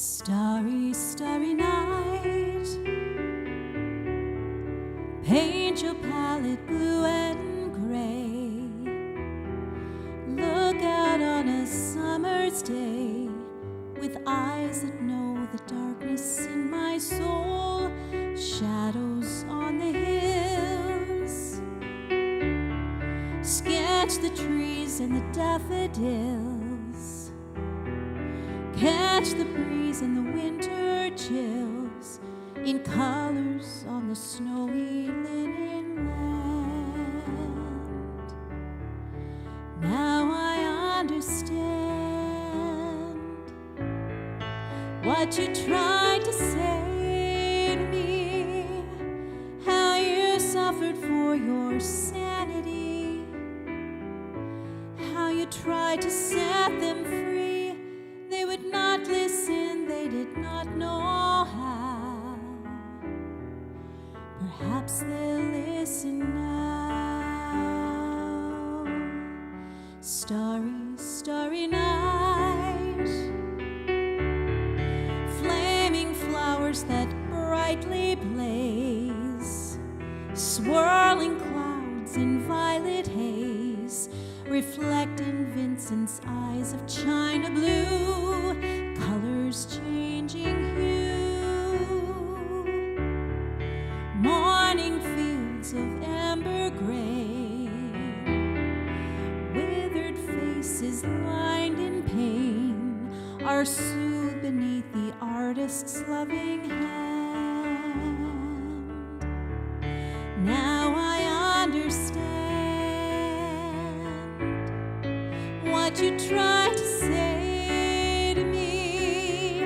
Starry, starry night, paint your palette blue and gray. Look out on a summer's day with eyes that know the darkness in my soul. Shadows on the hills, sketch the trees and the daffodils. Catch the breeze and the winter chills in colors on the snowy linen land. Now I understand what you tried to say to me, how you suffered for your sanity, how you tried to set them free. They would not listen, they did not know how. Perhaps they'll listen now. Starry, starry night, flaming flowers that brightly blaze, swirling clouds in violet haze, reflect in Vincent's eyes of china blue, colors changing hue. Morning fields of amber gray, withered faces lined in pain are soothed beneath the artist's loving hand. Now I understand what you tried to say to me,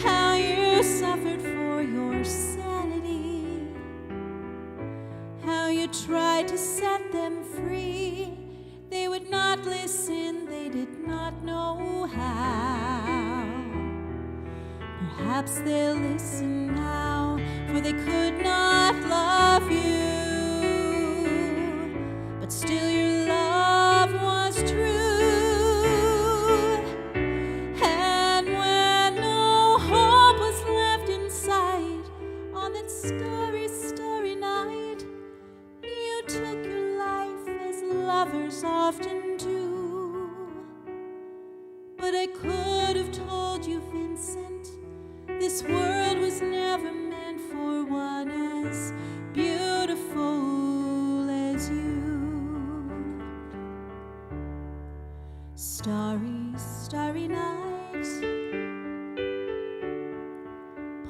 how you suffered for your sanity, how you tried to set them free. They would not listen, they did not know how. Perhaps they'll listen now, for they could not love you, but still your love was true. And when no hope was left in sight on that starry, starry night, you took your life as lovers often do. But I could have told you, Vincent, this world was never meant for one as beautiful as you. Starry, starry night,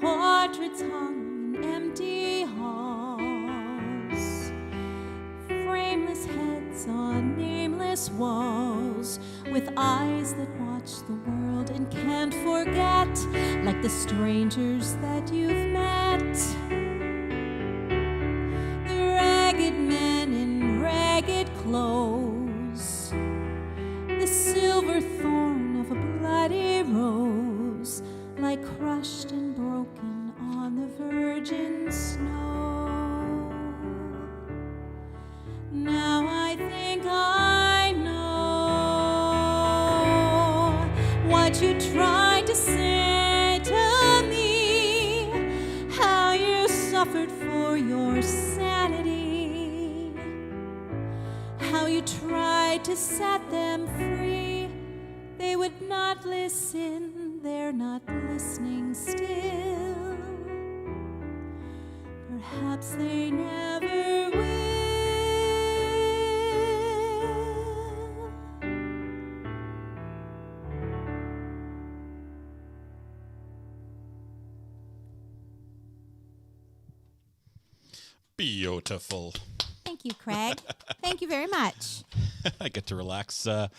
portraits hung in empty halls, frameless heads on nameless walls, with eyes that watch the world and can't forget, like the strangers that you've met. The ragged men in ragged clothes, the silver thorn of a bloody rose, like crushed and broken on the virgin snow. Now I think I know what you tried to say to me, how you suffered for your sanity, how you tried to set them free. They would not listen, they're not listening still. Perhaps they never will. Beautiful. Thank you, Craig. Thank you very much. I get to relax and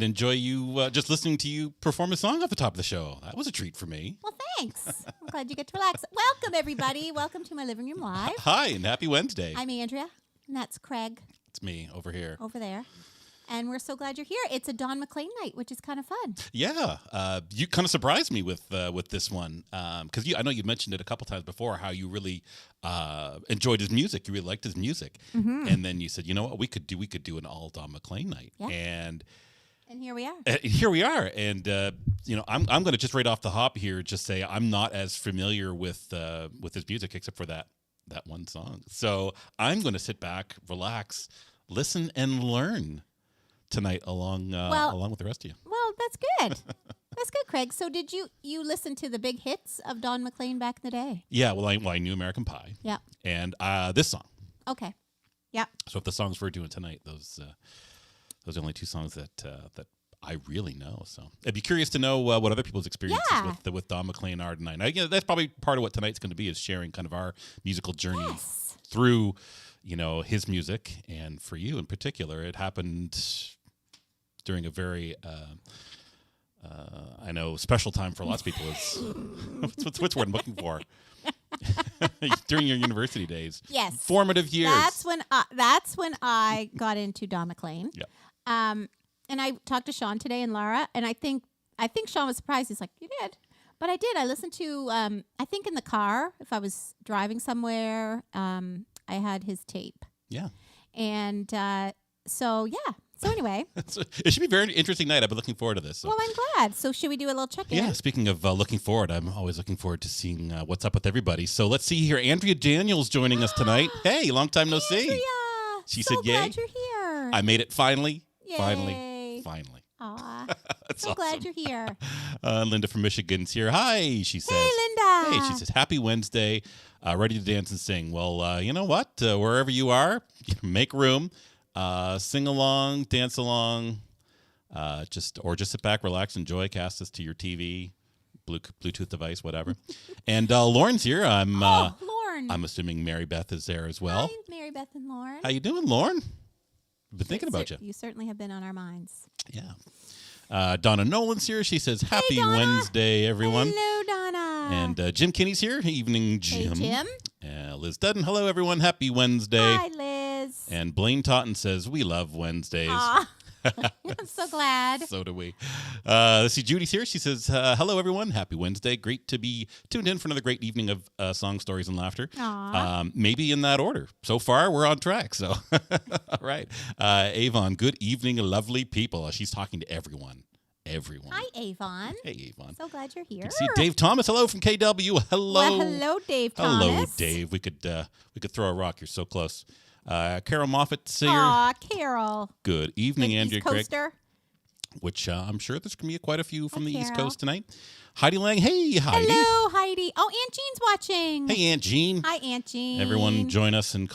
enjoy you just listening to you perform a song off the top of the show. That was a treat for me. Well, thanks. I'm glad you get to relax. Welcome, everybody. Welcome to my living room live. Hi, and happy Wednesday. I'm Andrea, and that's Craig It's me over here. over there. And we're so glad you're here. It's a Don McLean night, which is kind of fun. Yeah, you kind of surprised me with this one because I know you mentioned it a couple times before how you really enjoyed his music. You really liked his music, and then you said, you know what, we could do an all Don McLean night, Yeah. and And here we are. Here we are, and I'm going to just right off the hop here just say I'm not as familiar with his music except for that one song. So I'm going to sit back, relax, listen, and learn tonight along with the rest of you. Well, that's good. That's good, Craig. So did you listen to the big hits of Don McLean back in the day? Yeah, well, I knew American Pie. Yeah. And this song. Okay. Yeah. So if the songs we're doing tonight, those are the only two songs that I really know. So I'd be curious to know what other people's experiences with Don McLean are tonight. That's probably part of what tonight's going to be, is sharing kind of our musical journey through, his music. And for you in particular, it happened during a very I know special time for lots of people. Is what's the word I'm looking for? During your university days. Yes. Formative years. That's when I got into Don McLean. Yeah. And I talked to Sean today and Lara, and I think Sean was surprised. He's like, "You did?" But I did. I listened to I think in the car, if I was driving somewhere, I had his tape. Yeah. And so yeah. So anyway, it should be a very interesting night. I've been looking forward to this. So. Well, I'm glad. So should we do a little check-in? Yeah, speaking of looking forward, I'm always looking forward to seeing what's up with everybody. So let's see here. Andrea Daniels joining us tonight. Hey, long time no see. She said, "Yay!" Glad you're here. I made it finally. Yay. Finally. Aw, That's so awesome. glad you're here. Linda from Michigan's here. Hi, she says. Hey, Linda. Hey, she says, "Happy Wednesday. Ready to dance and sing." Well, you know what? Wherever you are, make room. Sing along, dance along, just sit back, relax, enjoy, cast this to your TV, Bluetooth device, whatever. And Lauren's here. Lauren. I'm assuming Mary Beth is there as well. Hi, Mary Beth and Lauren. How you doing, Lauren? Been thinking about you. You certainly have been on our minds. Yeah. Donna Nolan's here. She says, "Happy Wednesday, everyone." Hello, Donna. And Jim Kinney's here. Evening, Jim. Hey, Jim. Liz Dudden. Hello, everyone. Happy Wednesday. Hi, Liz. And Blaine Totten says, "We love Wednesdays." Aw. I'm so glad. So do we. Let's see, Judy's here. She says, "Hello, everyone. Happy Wednesday. Great to be tuned in for another great evening of song, stories, and laughter." Maybe in that order. So far, we're on track. So, all right. Avon, good evening, lovely people. She's talking to everyone. Hi, Avon. Hey, Avon. So glad you're here. See Dave Thomas. Hello from KW. Hello. Well, hello, Dave Thomas. Hello, Dave. We could throw a rock. You're so close. Carol Moffat, singer. Aw, Carol. Good evening, Andrea Craig. Coaster. Which I'm sure there's going to be quite a few from the East Carol. Coast tonight. Heidi Lang. Hey, Heidi. Hello, Heidi. Oh, Aunt Jean's watching. Hey, Aunt Jean. Hi, Aunt Jean. Everyone join us and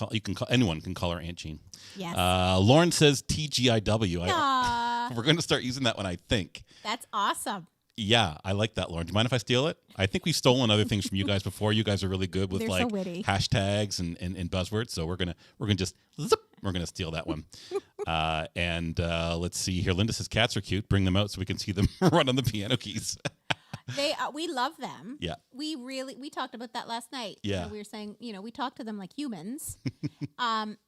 anyone can call her Aunt Jean. Yes. Lauren says TGIW. Aw, We're going to start using that one, I think. that's awesome. Yeah, I like that, Lauren. Do you mind if I steal it? I think we've stolen other things from you guys before. You guys are really good with They're so witty. hashtags and buzzwords. So we're gonna just zip. We're gonna steal that one. Let's see here. Linda says cats are cute. Bring them out so we can see them run on the piano keys. We love them. Yeah. We talked about that last night. Yeah. We were saying, we talk to them like humans. And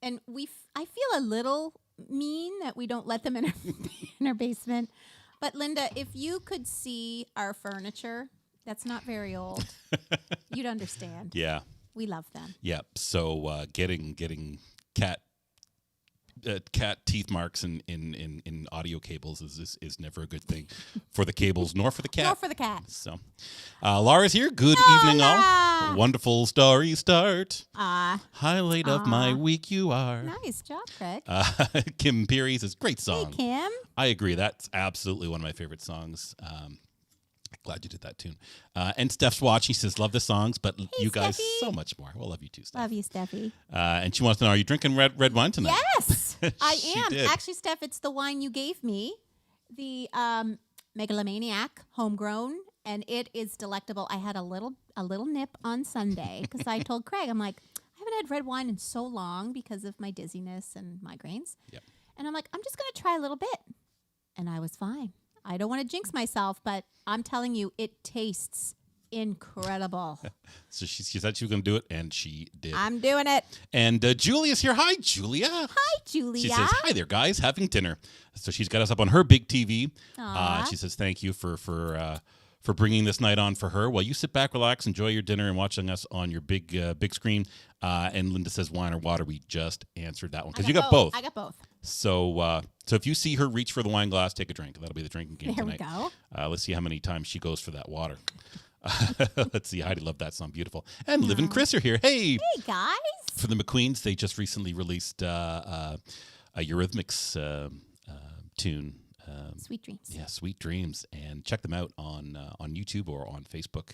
I feel a little mean that we don't let them in our basement. But Linda, if you could see our furniture, that's not very old. You'd understand. Yeah. We love them. Yeah. So getting cat teeth marks in audio cables is never a good thing for the cables nor for the cat. Nor for the cat. So Laura's here. Good evening, all. Wonderful story start. Highlight of my week you are. Nice job, Craig. Kim Peary says, great song. Hey, Kim. I agree. That's absolutely one of my favorite songs. Glad you did that tune. And Steph's watching. She says, love the songs, but you guys Steffi. so much more. We'll love you too, Steph. Love you, Steffi. And she wants to know, are you drinking red wine tonight? Yes, I She am. did. Actually, Steph, it's the wine you gave me, the Megalomaniac homegrown, and it is delectable. I had a little nip on Sunday because I told Craig, I'm like, I haven't had red wine in so long because of my dizziness and migraines. Yep. And I'm like, I'm just going to try a little bit. And I was fine. I don't want to jinx myself, but I'm telling you, it tastes incredible. So she said she was going to do it, and she did. I'm doing it. And Julia's here. Hi, Julia. Hi, Julia. She says, hi there, guys, having dinner. So she's got us up on her big TV. Aw. She says, thank you for bringing this night on for her. Well, you sit back, relax, enjoy your dinner, and watching us on your big screen. And Linda says, wine or water. We just answered that one because you got both. I got both. So if you see her reach for the wine glass, take a drink. That'll be the drinking game There tonight. we go. Let's see how many times she goes for that water. Let's see. Heidi loved that song. Beautiful. And Liv and Chris are here. Hey. Hey, guys. For the McQueens, they just recently released a Eurythmics tune. Sweet dreams. Yeah, Sweet Dreams. And check them out on YouTube or on Facebook.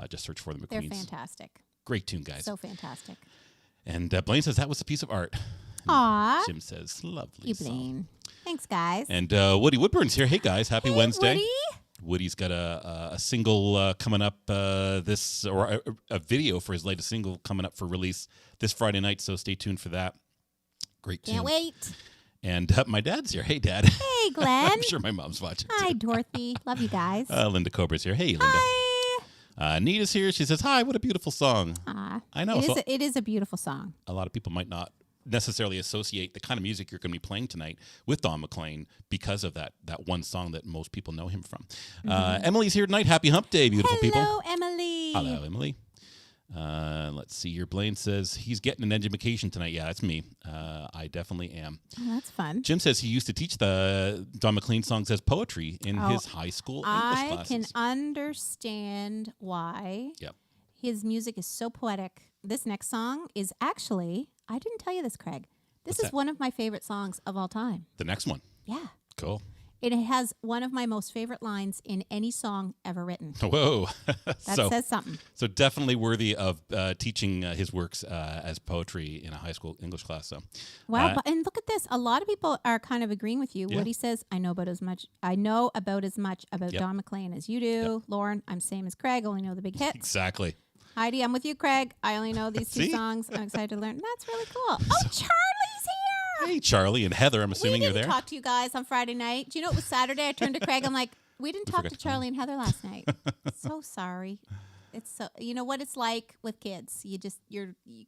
Just search for the McQueens. They're fantastic. Great tune, guys. So fantastic. And Blaine says that was a piece of art. Aw. Jim says, lovely You song. Blaine. Thanks, guys. And Woody Woodburn's here. Hey, guys. Happy Hey, Wednesday. Woody. Woody's got a single coming up a video for his latest single coming up for release this Friday night, so stay tuned for that. Great tune. Can't wait. And my dad's here. Hey, Dad. Hey, Glenn. I'm sure my mom's watching, Hi, too. Dorothy. Love you guys. Linda Cobra's here. Hey, Linda. Hi. Nita's here. She says, hi, what a beautiful song. I know. It is a beautiful song. A lot of people might not necessarily associate the kind of music you're going to be playing tonight with Don McLean because of that one song that most people know him from. Emily's here tonight. Happy Hump Day, beautiful people. Hello, Emily. Hello, Emily. Let's see here. Blaine says he's getting an education tonight. Yeah, that's me. I definitely am. Oh, that's fun. Jim says he used to teach the Don McLean songs as poetry in his high school English classes. I can understand why. Yep. His music is so poetic. This next song is actually, I didn't tell you this, Craig. This is one of my favorite songs of all time. The next one. Yeah. Cool. It has one of my most favorite lines in any song ever written. Whoa. That says something. So definitely worthy of teaching his works as poetry in a high school English class. So, Wow, and look at this. A lot of people are kind of agreeing with you. Yeah. Woody says, I know about as much about Don McLean as you do. Yep. Lauren, I'm same as Craig, only know the big hits. Exactly. Heidi, I'm with you, Craig. I only know these two See? songs. I'm excited to learn. That's really cool. Oh, Charlie's here. Hey, Charlie and Heather. I'm assuming we you're didn't there. talk to you guys on Friday night. Do you know it was Saturday? I turned to Craig. I'm like, we didn't talk to Charlie and Heather last night. So sorry. It's so, you know what it's like with kids. You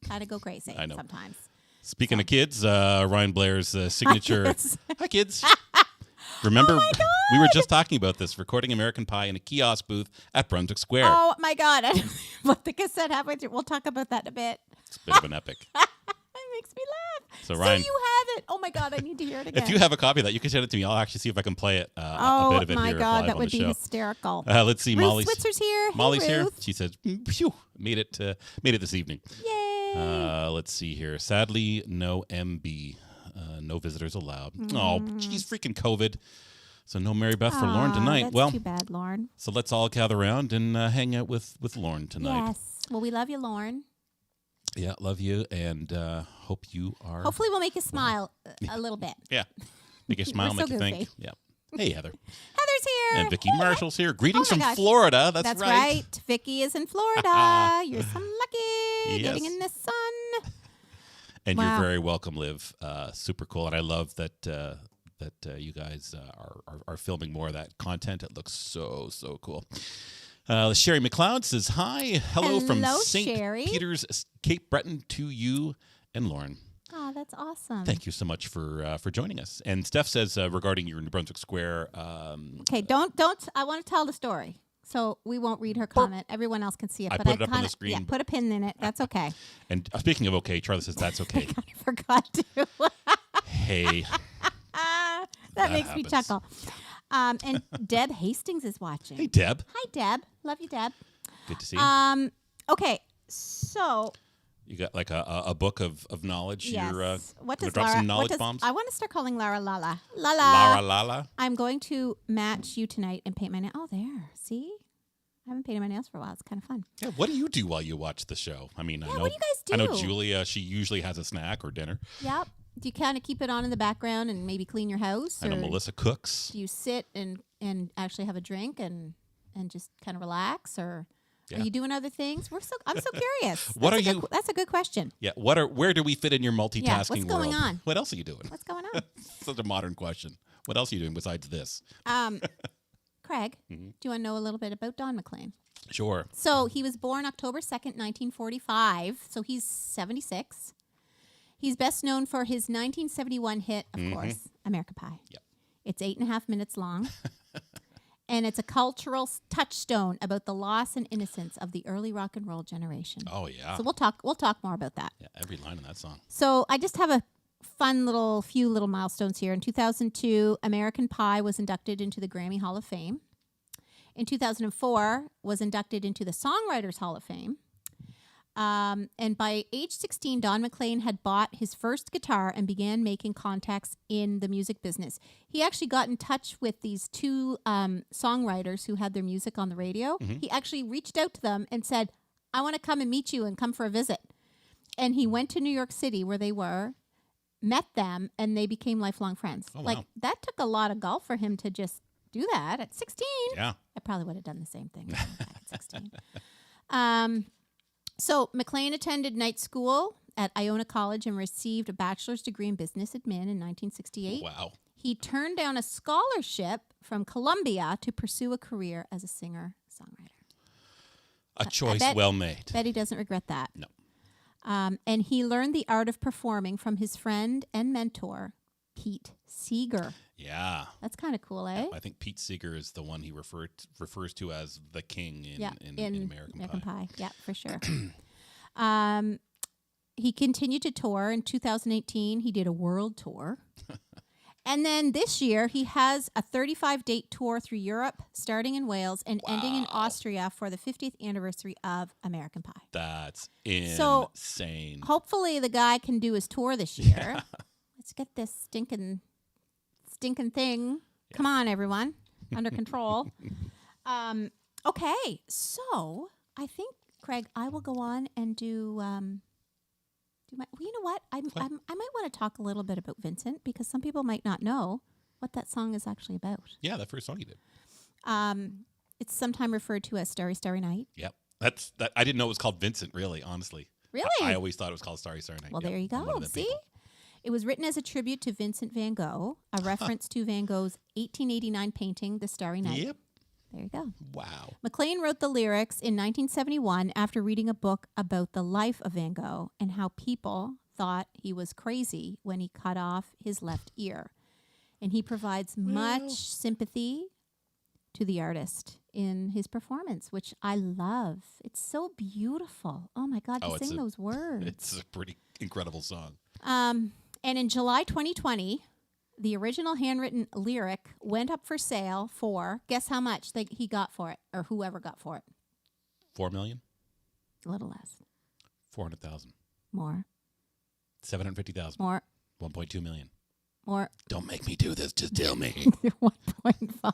kind of go crazy I know. sometimes. Speaking of kids, Ryan Blair's signature. kids. Hi, kids. Remember, we were just talking about this, recording American Pie in a kiosk booth at Brunswick Square. Oh my God! I put the cassette halfway through. We'll talk about that in a bit. It's a bit of an epic. It makes me laugh. So, Ryan, you have it. Oh my God! I need to hear it again. if you have a copy of that, you can send it to me. I'll actually see if I can play it. oh a bit of it my here God, live that on would the be show. hysterical. Let's see, Ruth Switzer's here. Hey, Molly's here. Ruth. She said, "Phew, made it this evening." Yay! Let's see here. Sadly, no MB, no visitors allowed. Oh, geez, freaking COVID. So no Mary Beth for Lauren tonight. That's Well, too bad, Lauren. so let's all gather around and hang out with Lauren tonight. Yes. Well, we love you, Lauren. Yeah, love you, and hope you are. Hopefully, we'll make you smile a little bit. Yeah, make you smile, We're make so you think. goofy. Yeah. Hey, Heather. Heather's here. And Vicky Marshall's here. Greetings Oh my from gosh. Florida. That's right. Vicky is in Florida. You're so lucky. Yes. Getting in the sun. And Wow. you're very welcome, Liv. Super cool, and I love that you guys are filming more of that content. It looks so cool. Sherry McLeod says hi. Hello from Hello, St. Sherry. Peter's, Cape Breton to you and Lauren. Oh, that's awesome. Thank you so much for joining us. And Steph says regarding your New Brunswick Square. Okay, don't. I want to tell the story, so we won't read her comment. Everyone else can see it. I but put it up on the screen. Yeah, put a pin in it. That's okay. And speaking of okay, Charlie says that's okay. I forgot to. Hey, that makes me happens. chuckle. And Deb Hastings is watching. hey, Deb. Hi, Deb. Love you, Deb. Good to see you. Okay, so You got like a book of knowledge. yes. You're What gonna does drop Lara? some knowledge what does, bombs. I want to start calling Lara Lala. Lara Lala. I'm going to match you tonight and paint my nails. Oh, there. See? I haven't painted my nails for a while. It's kind of fun. Yeah, what do you do while you watch the show? I mean, I know. what do you guys I know do? Julia. She usually has a snack or dinner. Yep. Do you kind of keep it on in the background and maybe clean your house? I know or Melissa cooks. do you sit and actually have a drink and just kind of relax, or Yeah. are you doing other things? I'm so curious. What That's are a you- good- that's a good question. Yeah. Where do we fit in your multitasking what's going world? on? What else are you doing? What's going on? Such a modern question. What else are you doing besides this? Craig, Mm-hmm. do you want to know a little bit about Don McLean? Sure. So he was born October 2nd, 1945. So he's 76. He's best known for his 1971 hit, of course, American Pie. Yep. It's 8.5 minutes long. And it's a cultural touchstone about the loss and innocence of the early rock and roll generation. Oh yeah. So we'll talk more about that. Yeah. Every line in that song. So I just have a few little milestones here. In 2002, American Pie was inducted into the Grammy Hall of Fame. In 2004, was inducted into the Songwriters Hall of Fame. And by age 16, Don McLean had bought his first guitar and began making contacts in the music business. He actually got in touch with these two songwriters who had their music on the radio. Mm-hmm. He actually reached out to them and said, I want to come and meet you and come for a visit. And he went to New York City where they were, met them, and they became lifelong friends. Oh, like, wow. that took a lot of golf for him to just do that at 16. Yeah. I probably would have done the same thing at 16. So McLean attended night school at Iona College and received a bachelor's degree in business admin in 1968. Wow. He turned down a scholarship from Columbia to pursue a career as a singer-songwriter. A choice well made. Bet he doesn't regret that. No. And he learned the art of performing from his friend and mentor, Pete Seeger. Yeah. That's kind of cool, eh? I think Pete Seeger is the one he refers to as the king in American Pie. Yeah, for sure. He continued to tour. In 2018, he did a world tour. And then this year, he has a 35-date tour through Europe, starting in Wales and ending in Austria for the 50th anniversary of American Pie. That's insane. So, hopefully the guy can do his tour this year. Yeah. Let's get this stinking thing. Yeah. Come on, everyone. Under control. Okay, so I think, Craig, I will go on and do my. Well, you know what? I might want to talk a little bit about Vincent because some people might not know what that song is actually about. Yeah, that first song you did. It's sometimes referred to as Starry, Starry Night. Yep. That I didn't know it was called Vincent, really, honestly. Really? I always thought it was called Starry, Starry Night. Well, there you go. See? People. It was written as a tribute to Vincent van Gogh, a reference to Van Gogh's 1889 painting, The Starry Night. Yep. There you go. Wow. McLean wrote the lyrics in 1971 after reading a book about the life of Van Gogh and how people thought he was crazy when he cut off his left ear. And he provides much sympathy to the artist in his performance, which I love. It's so beautiful. Oh, my God, to sing those words. It's a pretty incredible song. And in July 2020, the original handwritten lyric went up for sale for, guess how much he got for it, or whoever got for it? $4 million? A little less. 400,000. More. 750,000. More. 1.2 million. More. Don't make me do this. Just tell me. 1.5.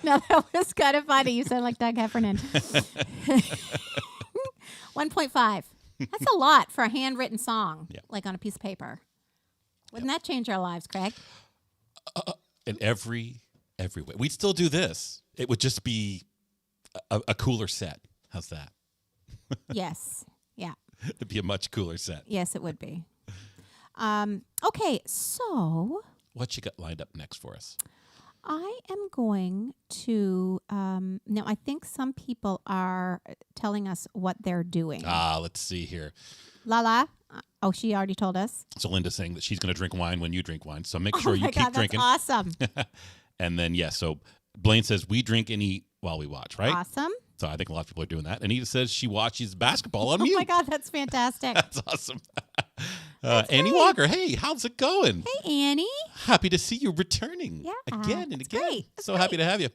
No, that was kind of funny. You sound like Doug Heffernan. 1.5. That's a lot for a handwritten song, like on a piece of paper. Wouldn't that change our lives, Craig? In every way. We'd still do this. It would just be a cooler set. How's that? Yes. Yeah. It'd be a much cooler set. Yes, it would be. Okay, so... What you got lined up next for us? I am going to... now, I think some people are telling us what they're doing. Let's see here. Lala. Oh, she already told us. So Linda's saying that she's going to drink wine when you drink wine. So make sure you keep God, drinking. That's awesome. And then, so Blaine says we drink and eat while we watch, right? Awesome. So I think a lot of people are doing that. Anita says she watches basketball on mute. Oh, my God, that's fantastic. That's awesome. Annie Walker, hey, how's it going? Hey, Annie. Happy to see you returning again and again. Great. So happy to have you.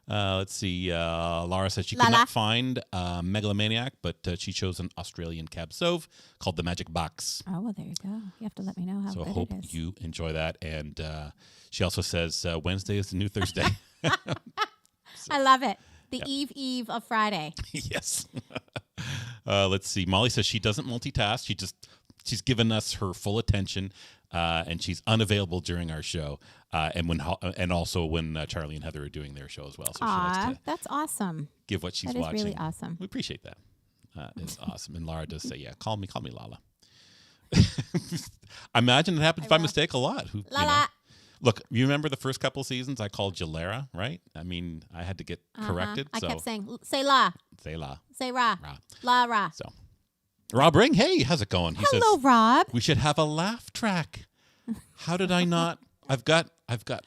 Let's see. Laura says she could not find Megalomaniac, but she chose an Australian cab sauv called the Magic Box. Oh, well, there you go. You have to let me know how good it is. So hope you enjoy that. And she also says Wednesday is the new Thursday. I love it. The eve of Friday. Yes. Let's see. Molly says she doesn't multitask. She's given us her full attention, and she's unavailable during our show, and also when Charlie and Heather are doing their show as well. So she likes to that's awesome. Give what she's watching. watching. That is really awesome. We appreciate that. It's awesome. And Laura does say, call me Lala. I imagine it happens by mistake a lot. Lala. Look, you remember the first couple of seasons I called you Lara, right? I mean, I had to get corrected. I kept saying, say la. Say la. Say ra. La ra. So, Rob Ring, hey, how's it going? He Hello, says, Rob. We should have a laugh track. How did I not? I've got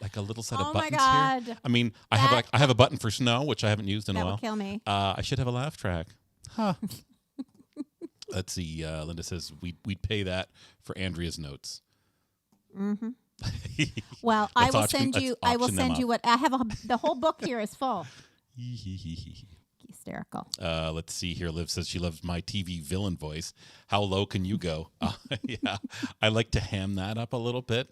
like a little set of buttons here. Oh my God. I mean, I have a button for snow, which I haven't used in a while. That will kill me. I should have a laugh track. Huh. Let's see. Linda says we'd pay that for Andrea's notes. Mm-hmm. Well, I will send you. I will auction them send you up. what I have. The whole book here is full. Hysterical. Let's see here. Liv says she loves my TV villain voice. How low can you go? Yeah, I like to ham that up a little bit.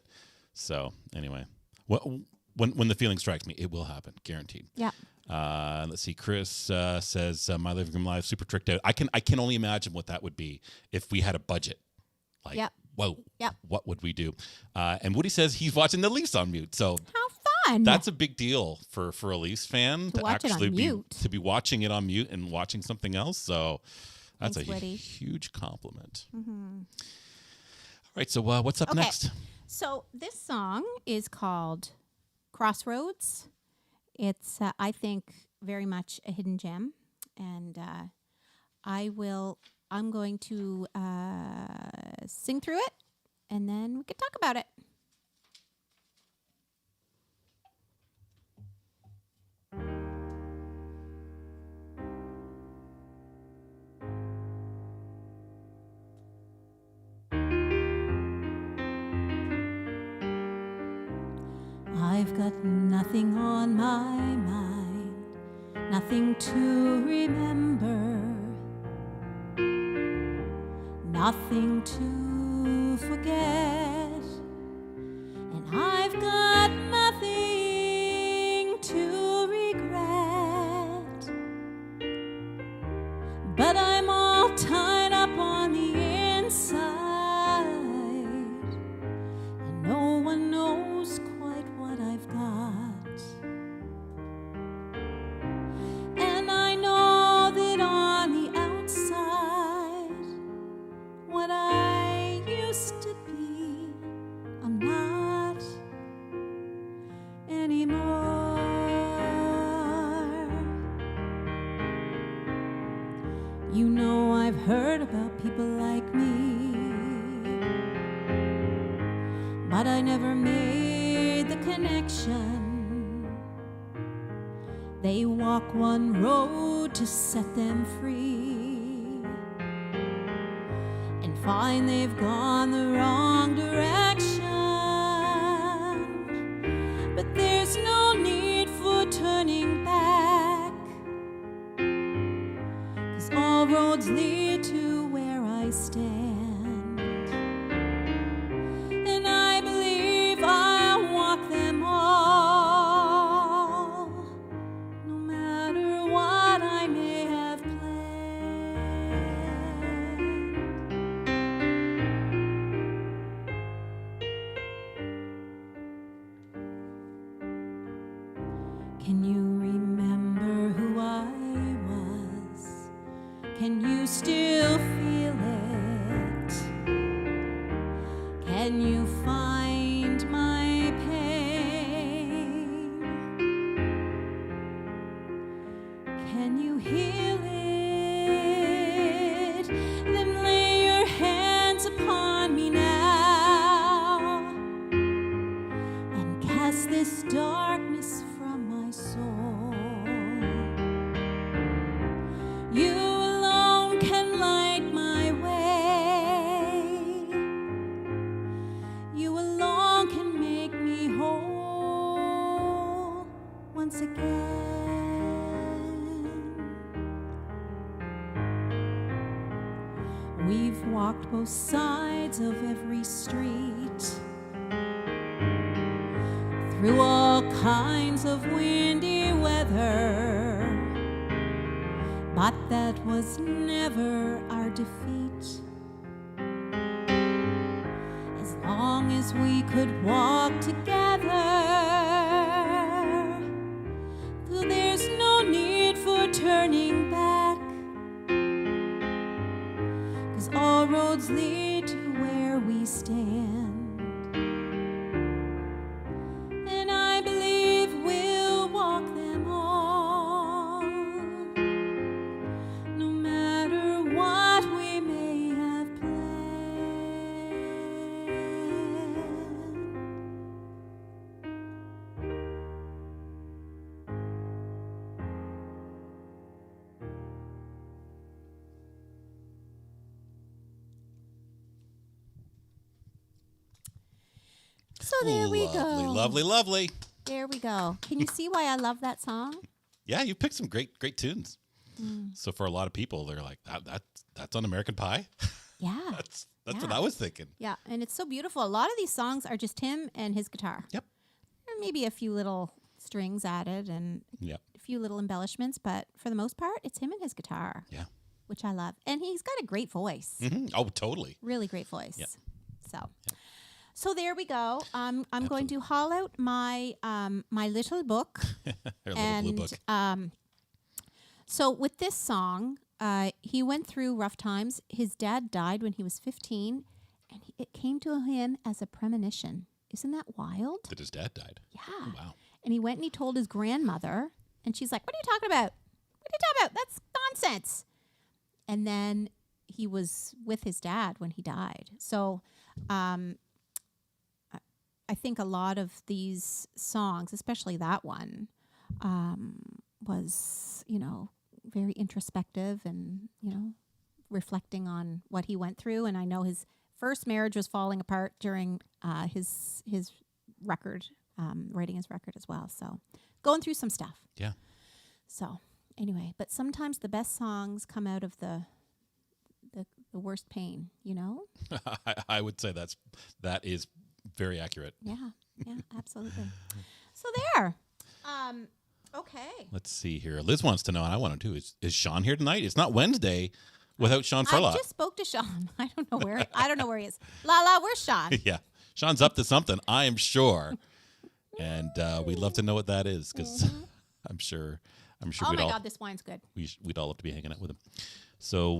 So anyway, when the feeling strikes me, it will happen, guaranteed. Yeah. Let's see. Chris says my living room live super tricked out. I can only imagine what that would be if we had a budget. Like, Yep. whoa. Yep. What would we do? And Woody says he's watching the Leafs on mute. So How fun! that's a big deal for a Leafs fan to watch it on actually mute. be watching it on mute and watching something else. So that's Thanks, a Woody. huge compliment. Mm-hmm. All right. So what's up Okay. next? So this song is called Crossroads. It's, I think, very much a hidden gem. And I'm going to sing through it, and then we can talk about it. I've got nothing on my mind, nothing to remember, nothing to forget, and I've got nothing to regret, but I'm all tied up on the inside, and no one knows quite what I've got. And I know that on the outside, what I used to be, I'm not anymore. You know I've heard about people like me, but I never made the connection. They walk one road to set them free, and find they've gone the wrong direction. But there's no need for turning back, 'cause all roads lead to where I stand, and I believe I'll walk them all, no matter what I may have planned. Can you remember who I was? Can you still feel it? Can you find my pain? Can you heal it? Then lay your hands upon me now, and cast this darkness from my soul. You alone can light my way. You alone can make me whole once again. We've walked both sides of every street, through all kinds of windy weather, but that was never our defeat. As long as we could walk together, though there's no need for turning back, 'cause all roads lead to where we stand. And I believe we'll walk them all, no matter what we may have planned. So there we go. Lovely, lovely. There we go. Can you see why I love that song? Yeah, you picked some great tunes. So for a lot of people, they're like, that's on American Pie? Yeah. That's what I was thinking. Yeah, and it's so beautiful. A lot of these songs are just him and his guitar. Yep. And maybe a few little strings added and Yep. a few little embellishments, but for the most part, it's him and his guitar. Yeah. Which I love. And he's got a great voice. Mm-hmm. Oh, totally. Really great voice. Yep. So there we go. I'm going to haul out my my little book. Her little blue book. So with this song, he went through rough times. His dad died when he was 15, and it came to him as a premonition. Isn't that wild? That his dad died. Yeah. Wow. And he went and he told his grandmother, and she's like, "What are you talking about? What are you talking about? That's nonsense." And then he was with his dad when he died. So I think a lot of these songs, especially that one, was, very introspective and, reflecting on what he went through. And I know his first marriage was falling apart during his record, writing his record as well. So going through some stuff. Yeah. So anyway, but sometimes the best songs come out of the worst pain, I would say that is very accurate. Yeah, absolutely. So there. Okay. Let's see here. Liz wants to know, and I want to too. Is Sean here tonight? It's not Wednesday without Sean Furlock. I just spoke to Sean. I don't know where he is. Lala, where's Sean? Yeah, Sean's up to something, I am sure, and we'd love to know what that is because I'm sure. Oh my God, this wine's good. We'd all love to be hanging out with him. So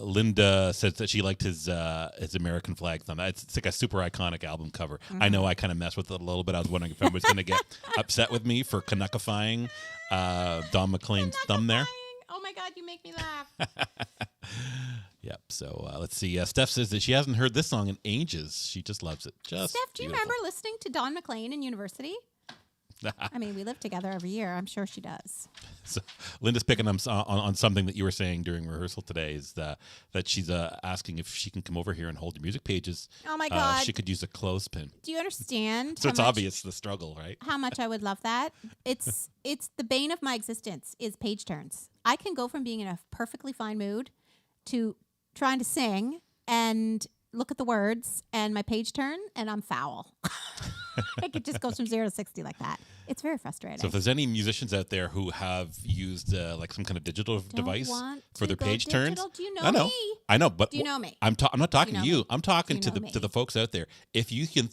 Linda says that she liked his American flag thumb. It's like a super iconic album cover. I know I kind of messed with it a little bit. I was wondering if everybody's going to get upset with me for Canuckifying Don McLean's thumb there. Oh my God, you make me laugh. Yep. So let's see. Steph says that she hasn't heard this song in ages. She just loves it. Steph, do you remember listening to Don McLean in university? I mean, we live together every year. I'm sure she does. So Linda's picking on something that you were saying during rehearsal today is that she's asking if she can come over here and hold your music pages. Oh my God. She could use a clothespin. Do you understand? So it's obvious the struggle, right? How much I would love that. It's the bane of my existence is page turns. I can go from being in a perfectly fine mood to trying to sing and look at the words and my page turn and I'm foul. Like it just goes from 0 to 60 like that. It's very frustrating. So if there's any musicians out there who have used like some kind of digital device for their page turns, do you know me? I know, but do you know me? I'm not talking to you. I'm talking to me? the folks out there. If you can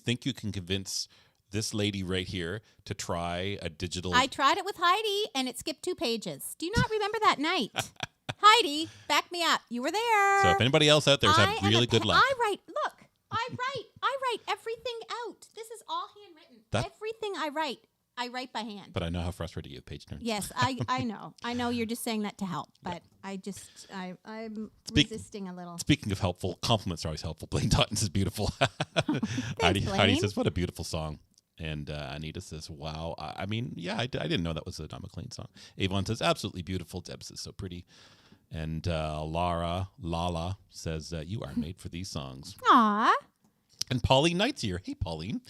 convince this lady right here to try a digital. I tried it with Heidi and it skipped 2 pages. Do you not remember that night? Heidi, back me up. You were there. So if anybody else out there's had really good luck. I write everything out. This is all handwritten. Everything I write by hand. But I know how frustrating you have page turns. Yes, I know. I know you're just saying that to help, but I'm resisting a little. Speaking of helpful, compliments are always helpful. Blaine Totten says beautiful. Heidi says, what a beautiful song. And Anita says, wow. I mean, yeah, I didn't know that was a Don McLean song. Avon says, absolutely beautiful. Deb says, so pretty. And Lala says, you are made for these songs. Aww. And Pauline Knight's here. Hey, Pauline.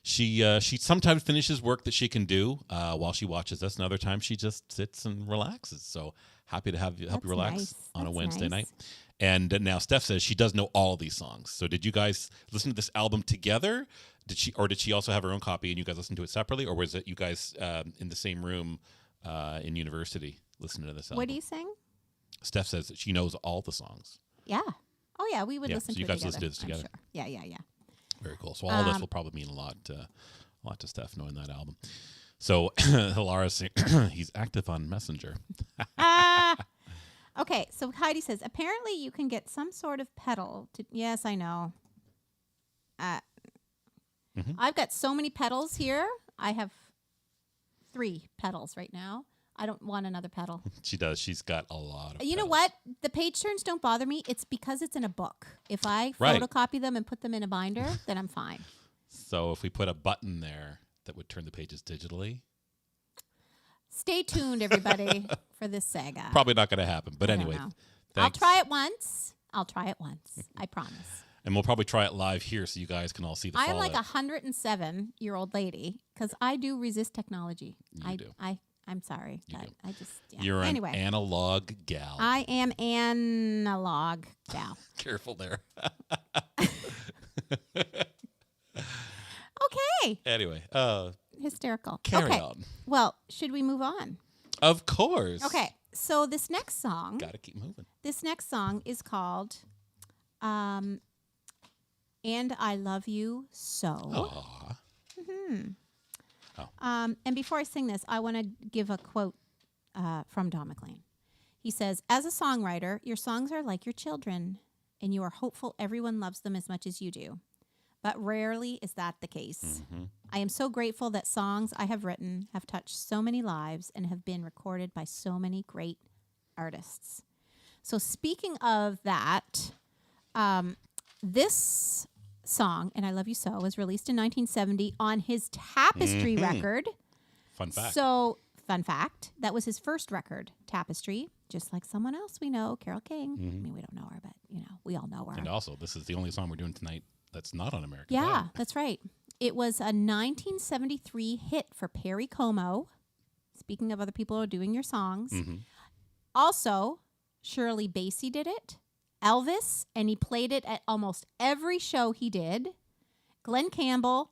She sometimes finishes work that she can do while she watches us, and other times she just sits and relaxes. So happy to help you relax on a Wednesday night. And now Steph says she does know all these songs. So did you guys listen to this album together? Did she also have her own copy and you guys listened to it separately, or was it you guys in the same room in university listening to this album? What do you sing? Steph says that she knows all the songs. Yeah. Oh yeah, we would listen so to you it guys together. listened to this together. Sure. Yeah. Very cool. So all this will probably mean a lot to Steph knowing that album. So Laura's saying he's active on Messenger. Okay, so Heidi says apparently you can get some sort of pedal to. Yes, I know. I've got so many pedals here. I have 3 pedals right now. I don't want another pedal. She does. She's got a lot of You know what? The page turns don't bother me. It's because it's in a book. If I Right. photocopy them and put them in a binder, then I'm fine. So if we put a button there that would turn the pages digitally. Stay tuned, everybody, for this saga. Probably not going to happen. But I don't anyway, know. thanks. I'll try it once. I promise. And we'll probably try it live here so you guys can all see the I'm fallout. like a 107-year-old lady because I do resist technology. You do. I'm sorry. You but do. I just, yeah. You're anyway. an analog gal. I am analog gal. Careful there. Okay. Anyway, Hysterical. carry okay. on. Well, should we move on? Of course. Okay. So this next song, Got to keep moving. is called "And I Love You So." Aw. And before I sing this, I want to give a quote from Don McLean. He says, "As a songwriter, your songs are like your children, and you are hopeful everyone loves them as much as you do. But rarely is that the case. Mm-hmm. I am so grateful that songs I have written have touched so many lives and have been recorded by so many great artists." So speaking of that, this song, "And I Love You So," was released in 1970 on his Tapestry record. Fun fact. So, fun fact, that was his first record, Tapestry, just like someone else we know, Carole King. I mean, we don't know her, but, we all know her. And also, this is the only song we're doing tonight that's not on American Yeah, Idol. that's right. It was a 1973 hit for Perry Como. Speaking of other people who are doing your songs. Mm-hmm. Also, Shirley Bassey did it. Elvis, and he played it at almost every show he did. Glenn Campbell,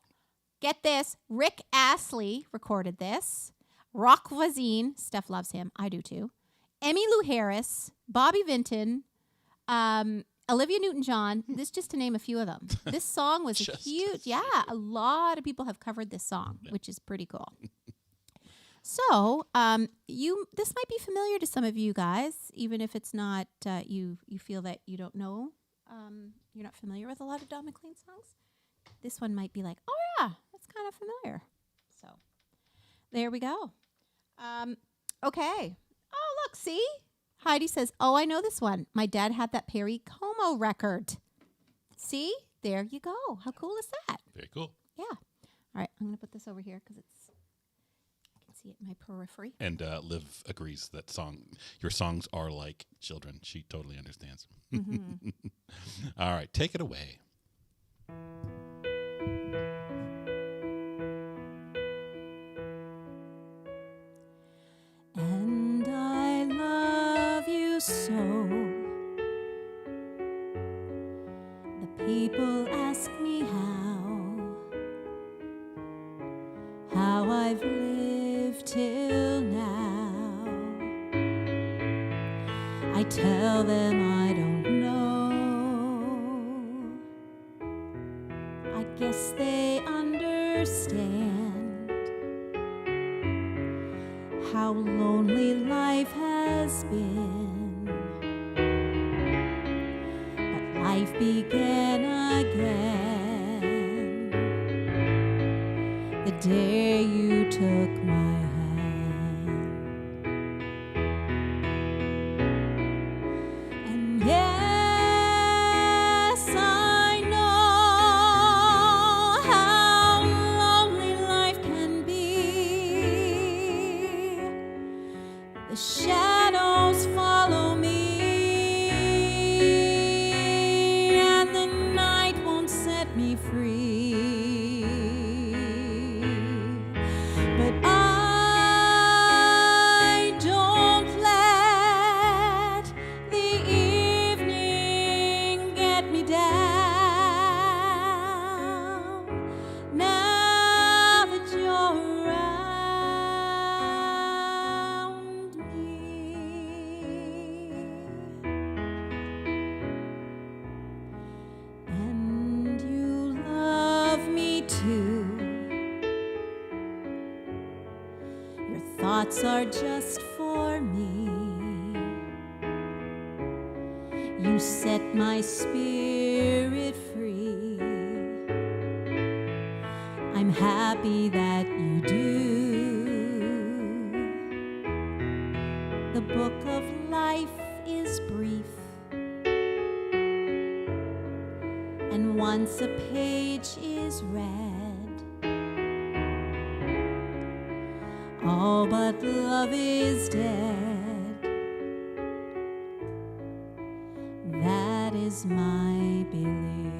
get this, Rick Astley recorded this. Rock Voisine, Steph loves him, I do too. Emmylou Harris, Bobby Vinton, Olivia Newton-John, this just to name a few of them. This song was a huge, a lot of people have covered this song, which is pretty cool. So, this might be familiar to some of you guys, even if it's not, you feel that you don't know, you're not familiar with a lot of Don McLean songs. This one might be like, oh yeah, that's kind of familiar. So, there we go. Okay. Oh, look, see? Heidi says, oh, I know this one. My dad had that Perry Como record. See? There you go. How cool is that? Very cool. Yeah. All right, I'm going to put this over here because I can see it in my periphery. And Liv agrees that your songs are like children. She totally understands. Mm-hmm. All right, take it away. And I love you so. The people ask me how I've lived till now. I tell them I don't know. I guess they understand how lonely life has been. But life began again the day you took my hand. And yes, I know how lonely life can be. The shadows follow me, and the night won't set me free. But I don't let the evening get me down. Now that you're around me, and you love me too. Your thoughts are just for me. You set my spirit free. I'm happy that you do. The book of life is brief, and once a page is read, all but love is dead. That is my belief.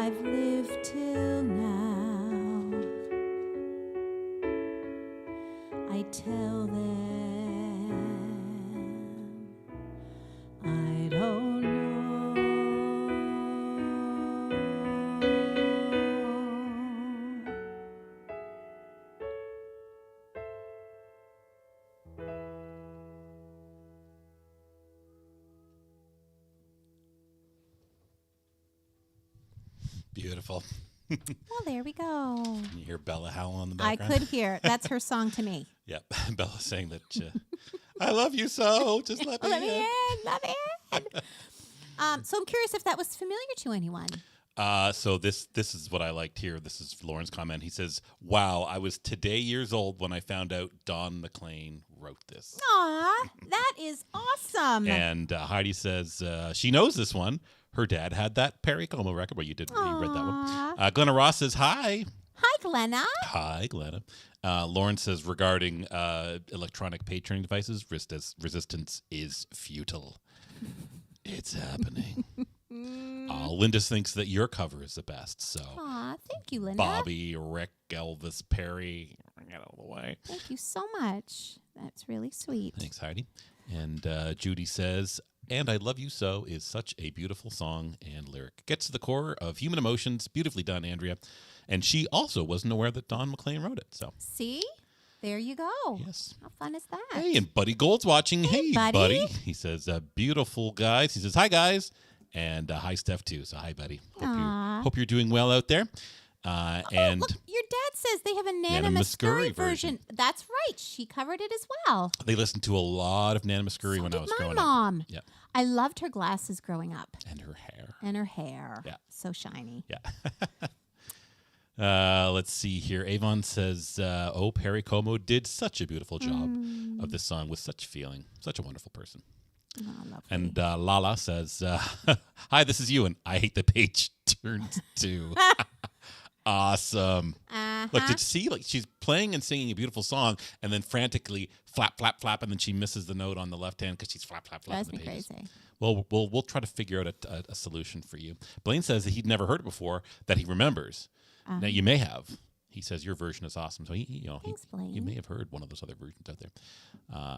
I've lived till now. I tell them I don't know. Beautiful. Well, there we go. You hear Bella howl in the I background? could hear. That's her song to me. Yep. Bella saying that I love you so. Just let me Let me in. in. Let me in. So I'm curious if that was familiar to anyone. So this is what I liked here. This is Lauren's comment. He says, "Wow, I was today years old when I found out Don McLean wrote this." Aw, that is awesome. And Heidi says she knows this one. Her dad had that Perry Como record where you read that one. Glenna Ross says, "Hi." Hi, Glenna. Hi, Glenna. Lauren says, regarding electronic patroning devices, resistance is futile. It's happening. Linda thinks that your cover is the best. So, Aw, thank you, Linda. Bobby, Rick, Elvis, Perry, get out of the way. Thank you so much. That's really sweet. Thanks, Heidi. And Judy says, "And I Love You So" is such a beautiful song and lyric. Gets to the core of human emotions. Beautifully done, Andrea. And she also wasn't aware that Don McLean wrote it. So, See? There you go. yes. How fun is that? Hey, and Buddy Gold's watching. Hey, buddy. He says, beautiful guys. He says, "Hi, guys." And hi, Steph, too. So, hi, buddy. Hope you're doing well out there. And look, your dad says they have a Nana Nana Muscuri Muscuri version. That's right. She covered it as well. they listened to a lot of Nana Muscuri when I was my growing mom. up. Yeah. I loved her glasses growing up. And her hair. And her hair. Yeah. So shiny. Yeah. Let's see here. Avon says, "Oh, Perry Como did such a beautiful job of this song with such feeling. Such a wonderful person." Oh, lovely. And Lala says, "Hi, this is you, and I hate the page turned to." Awesome. Look, did you see? Like, she's playing and singing a beautiful song, and then frantically flap, flap, flap, and then she misses the note on the left hand because she's flap, flap, flap. Drives me crazy. Well, we'll try to figure out a solution for you. Blaine says that he'd never heard it before, that he remembers. Now, you may have. He says your version is awesome. So, Thanks, Blaine. you may have heard one of those other versions out there.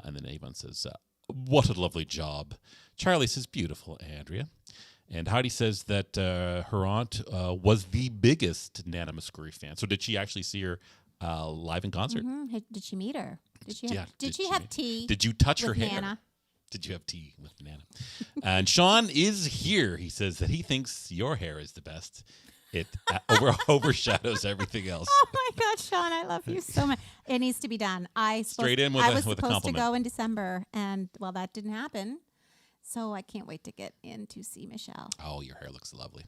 And then Avon says, "What a lovely job." Charlie says, "Beautiful, Andrea." And Heidi says that her aunt was the biggest Nana Muscuri fan. So did she actually see her live in concert? Hey, did she meet her? Did she have, did she she have meet- tea? Did you touch her with hair? Nana? Did you have tea with Nana? And Sean is here. He says that he thinks your hair is the best. It overshadows everything else. Oh my God, Sean, I love you so much. It needs to be done. I was with supposed a to compliment. go in December, and well, that didn't happen. So I can't wait to get in to see Michelle. Oh, your hair looks lovely.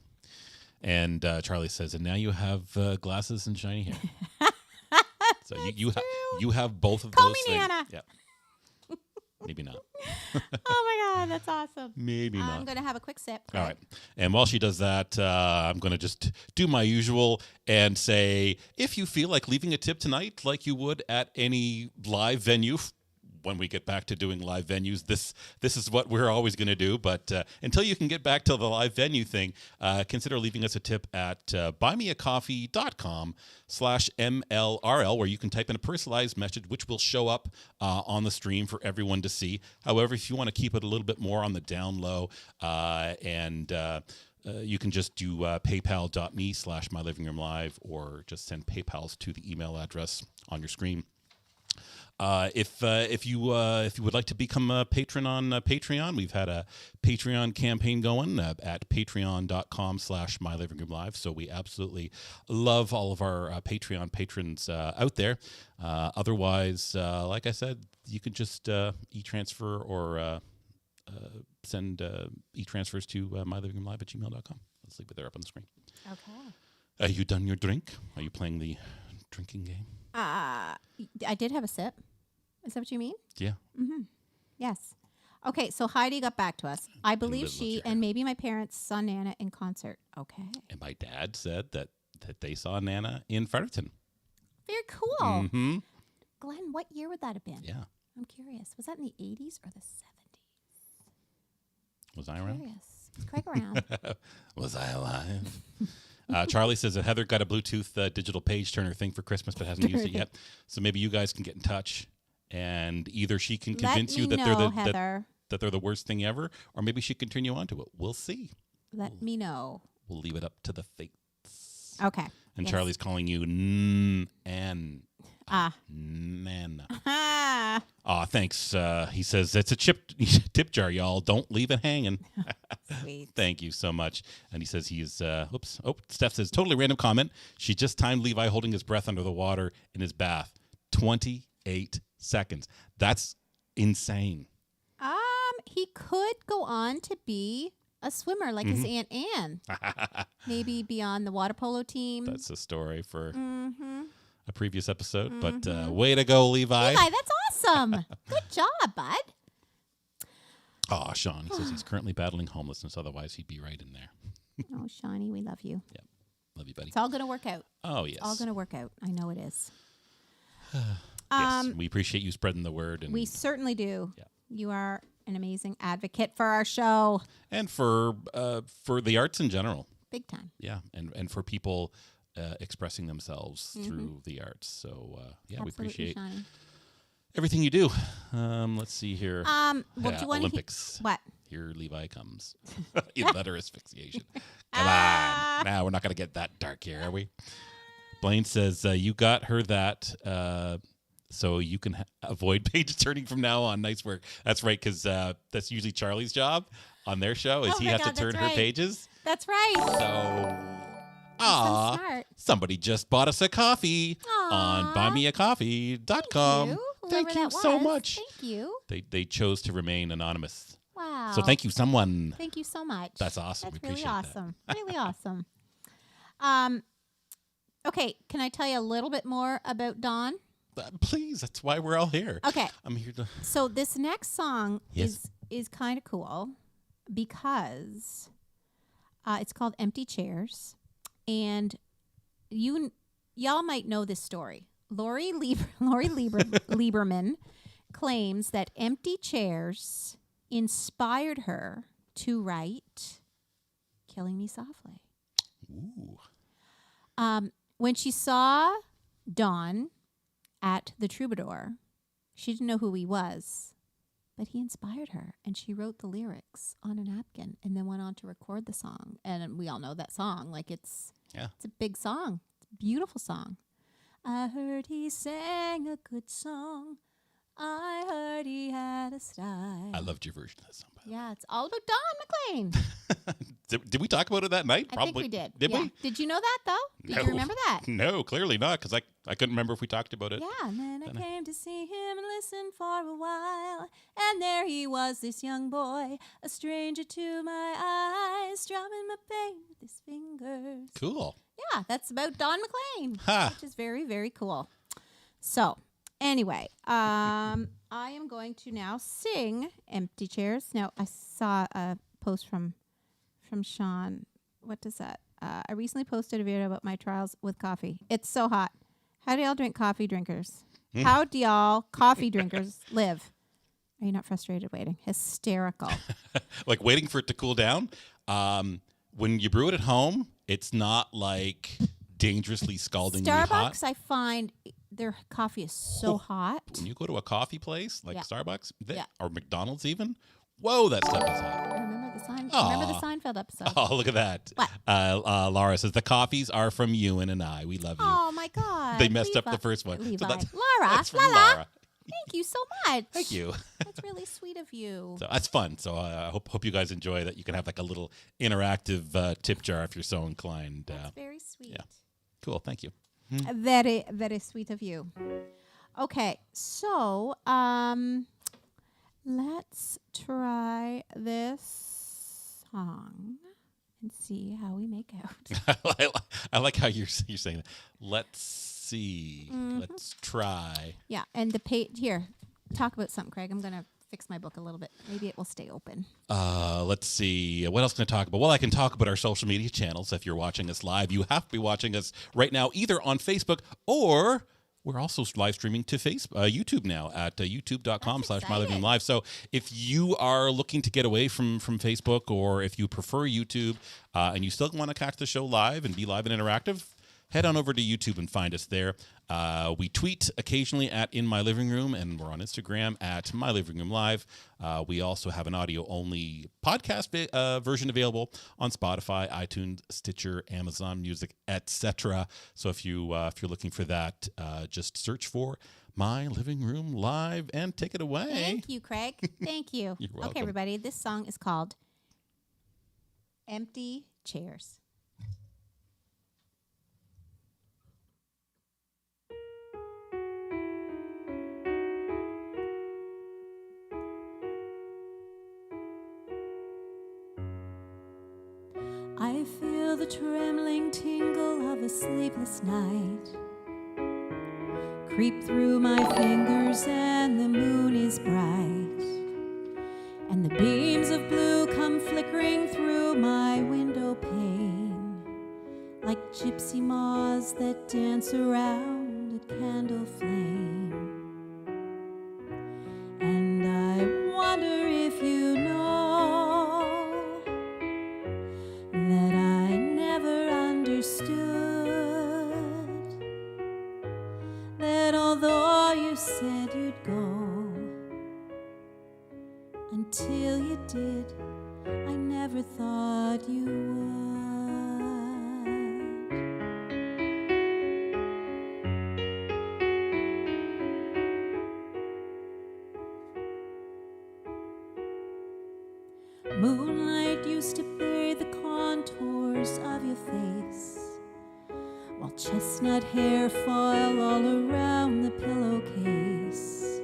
And Charlie says, "And now you have glasses and shiny hair." So you have both of Call those me things. Nana. Yeah. Maybe not. Oh my God, that's awesome. Maybe not. I'm going to have a quick sip. All right. And while she does that, I'm going to just do my usual and say, if you feel like leaving a tip tonight, like you would at any live venue, when we get back to doing live venues, this is what we're always going to do. But until you can get back to the live venue thing, consider leaving us a tip at buymeacoffee.com/MLRL, where you can type in a personalized message, which will show up on the stream for everyone to see. However, if you want to keep it a little bit more on the down low, you can just do paypal.me/mylivingroomlive, or just send PayPals to the email address on your screen. If you would like to become a patron on Patreon, we've had a Patreon campaign going at patreon.com/mylivingroomlive. So we absolutely love all of our Patreon patrons out there. Otherwise, like I said, you can just e-transfer or send e-transfers to mylivingroomlive@gmail.com. Let's leave it there up on the screen. Okay. Are you done your drink? Are you playing the drinking game? I did have a sip. Is that what you mean? Yeah. Yes. Okay, so Heidi got back to us. I believe lived with she your and maybe my parents saw Nana in concert. Okay. And my dad said that they saw Nana in Fredericton. Very cool. Mm-hmm. Glenn, what year would that have been? Yeah. I'm curious. Was that in the 80s or the 70s? Was I around? Curious. Was Craig around? Was I alive? Charlie says that Heather got a Bluetooth digital page turner thing for Christmas, but hasn't used it yet. So maybe you guys can get in touch, and either she can convince you that they're the worst thing ever, or maybe she can turn you on to it. We'll see. Let me know. We'll leave it up to the fates. Okay. And Yes. Charlie's calling you Nan. Nan. Aw, thanks. He says it's a tip jar, y'all. Don't leave it hanging. Sweet. Thank you so much. And he says he's, Steph says, totally random comment. She just timed Levi holding his breath under the water in his bath. 28 seconds. That's insane. He could go on to be a swimmer like his Aunt Anne. Maybe be on the water polo team. That's a story for a previous episode. But way to go, Levi. Levi, that's awesome. Good job, bud. Oh, Sean, he says he's currently battling homelessness. Otherwise, he'd be right in there. Oh, Shawnee, we love you. Yep. Love you, buddy. It's all going to work out. Oh, yes. It's all going to work out. I know it is. Yes, we appreciate you spreading the word. And We certainly do. Yeah. You are an amazing advocate for our show. and for the arts in general. Big time. Yeah, and for people expressing themselves through the arts. So, we Absolutely, appreciate Shawnee. everything you do. Let's see here. Well, do you want Olympics. What? Here Levi comes. In letter asphyxiation. Come on. Now we're not going to get that dark here, are we? Blaine says, you got her that so you can avoid page turning from now on. Nice work. That's right, because that's usually Charlie's job on their show is Oh he my has God, to turn that's her right. pages. That's right. So, So smart. somebody just bought us a coffee on buymeacoffee.com. Whoever Thank you that so was. much. Thank you. They chose to remain anonymous. Wow. So thank you, someone. Thank you so much. That's awesome. That's We really appreciate awesome. Really awesome. Okay, can I tell you a little bit more about Don? that. Please, that's why we're all here. Okay. I'm here to. So this next song Yes. is kind of cool because it's called Empty Chairs, and y'all might know this story. Lori Lieberman claims that Empty Chairs inspired her to write Killing Me Softly. Ooh. When she saw Don at the Troubadour, she didn't know who he was, but he inspired her, and she wrote the lyrics on a napkin and then went on to record the song. And we all know that song. Like, it's a big song. It's a beautiful song. I heard he sang a good song. I heard he had a style. I loved your version of that song. By the way. Yeah, it's all about Don McLean. Did we talk about it that night? I Probably. think we did. Did Yeah. we? Did you know that, though? Did No. you remember that? No, clearly not, because I couldn't remember if we talked about it. Yeah, and then I came to see him and listen for a while. And there he was, this young boy, a stranger to my eyes, strumming my pain with his fingers. Cool. Yeah, that's about Don McLean, Ha. which is very, very cool. So, anyway, I am going to now sing Empty Chairs. Now, I saw a post from Sean. What does that? I recently posted a video about my trials with coffee. It's so hot. How do y'all drink coffee drinkers? How do y'all coffee drinkers live? Are you not frustrated waiting? Hysterical. Like waiting for it to cool down. When you brew it at home, it's not like dangerously scaldingly hot. Starbucks, I find their coffee is so hot. When you go to a coffee place like Yeah. Starbucks Yeah. or McDonald's even, whoa, that stuff is hot. I remember the Aw. Seinfeld episode. Oh, look at that. What? Laura says, the coffees are from Ewan and I. We love you. Oh my God! They messed up Levi. the first one. So Levi, that's- Laura, That's from Lala. Laura. Thank you so much. Thank you. That's really sweet of you. So that's fun. So I hope you guys enjoy that. You can have like a little interactive tip jar if you're so inclined. That's very sweet. yeah. Cool. Thank you. Very, very sweet of you. Okay, so let's try this song and see how we make out. I like how you're saying that. Let's see. Let's try. Yeah, and the page here. Talk about something, Craig. I'm gonna fix my book a little bit. Maybe it will stay open. Let's see. What else can I talk about? Well, I can talk about our social media channels. If you're watching us live, you have to be watching us right now either on Facebook or We're also live streaming to YouTube now at youtube.com/MyLivingRoomLive. So if you are looking to get away from Facebook, or if you prefer YouTube and you still want to catch the show live and be live and interactive, head on over to YouTube and find us there. We tweet occasionally at In My Living Room, and we're on Instagram at My Living Room Live. We also have an audio-only podcast version available on Spotify, iTunes, Stitcher, Amazon Music, etc. So if you're looking for that, just search for My Living Room Live and take it away. Thank you, Craig. Thank you. You're welcome. Okay, everybody, this song is called Empty Chairs. I feel the trembling tingle of a sleepless night creep through my fingers, and the moon is bright, and the beams of blue come flickering through my window pane like gypsy moths that dance around a candle flame. And I wonder if you know that I never understood that although you said you'd go, until you did, I never thought you would. Moonlight used to bathe the contours of your face, while chestnut hair fell all around the pillowcase,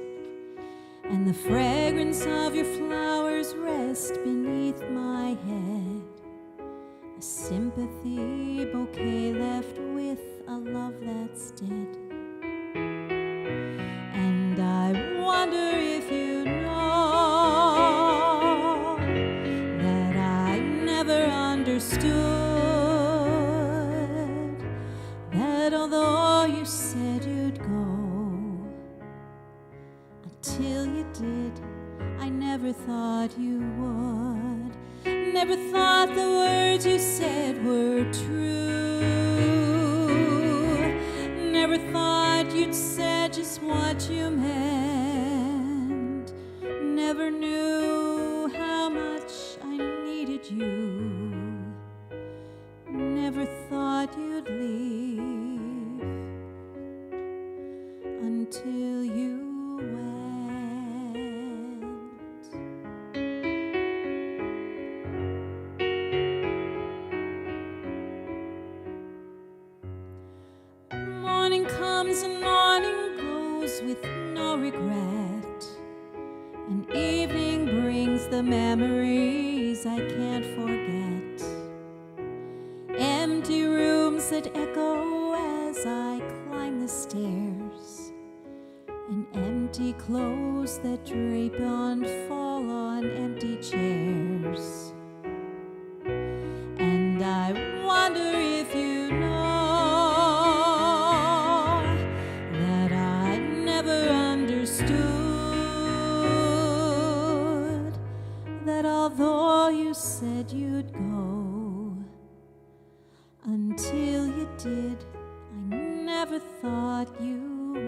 and the fragrance of your flowers rest beneath my head, a sympathy bouquet left with a love that's dead. And I wonder if you know that I never understood that although you said you'd go, until you did, I never thought you would. Never thought the words you said were true. Never thought you'd said just what you meant. Never knew how much I needed you. Never thought you'd leave until you went. Morning comes and morning goes with no regret, and evening brings the memories I can't forget. Empty rooms that echo as I climb the stairs, and empty clothes that drape and fall on empty chairs. And I wonder if you know that I never understood that although you said you'd go, until you did, I never thought you would.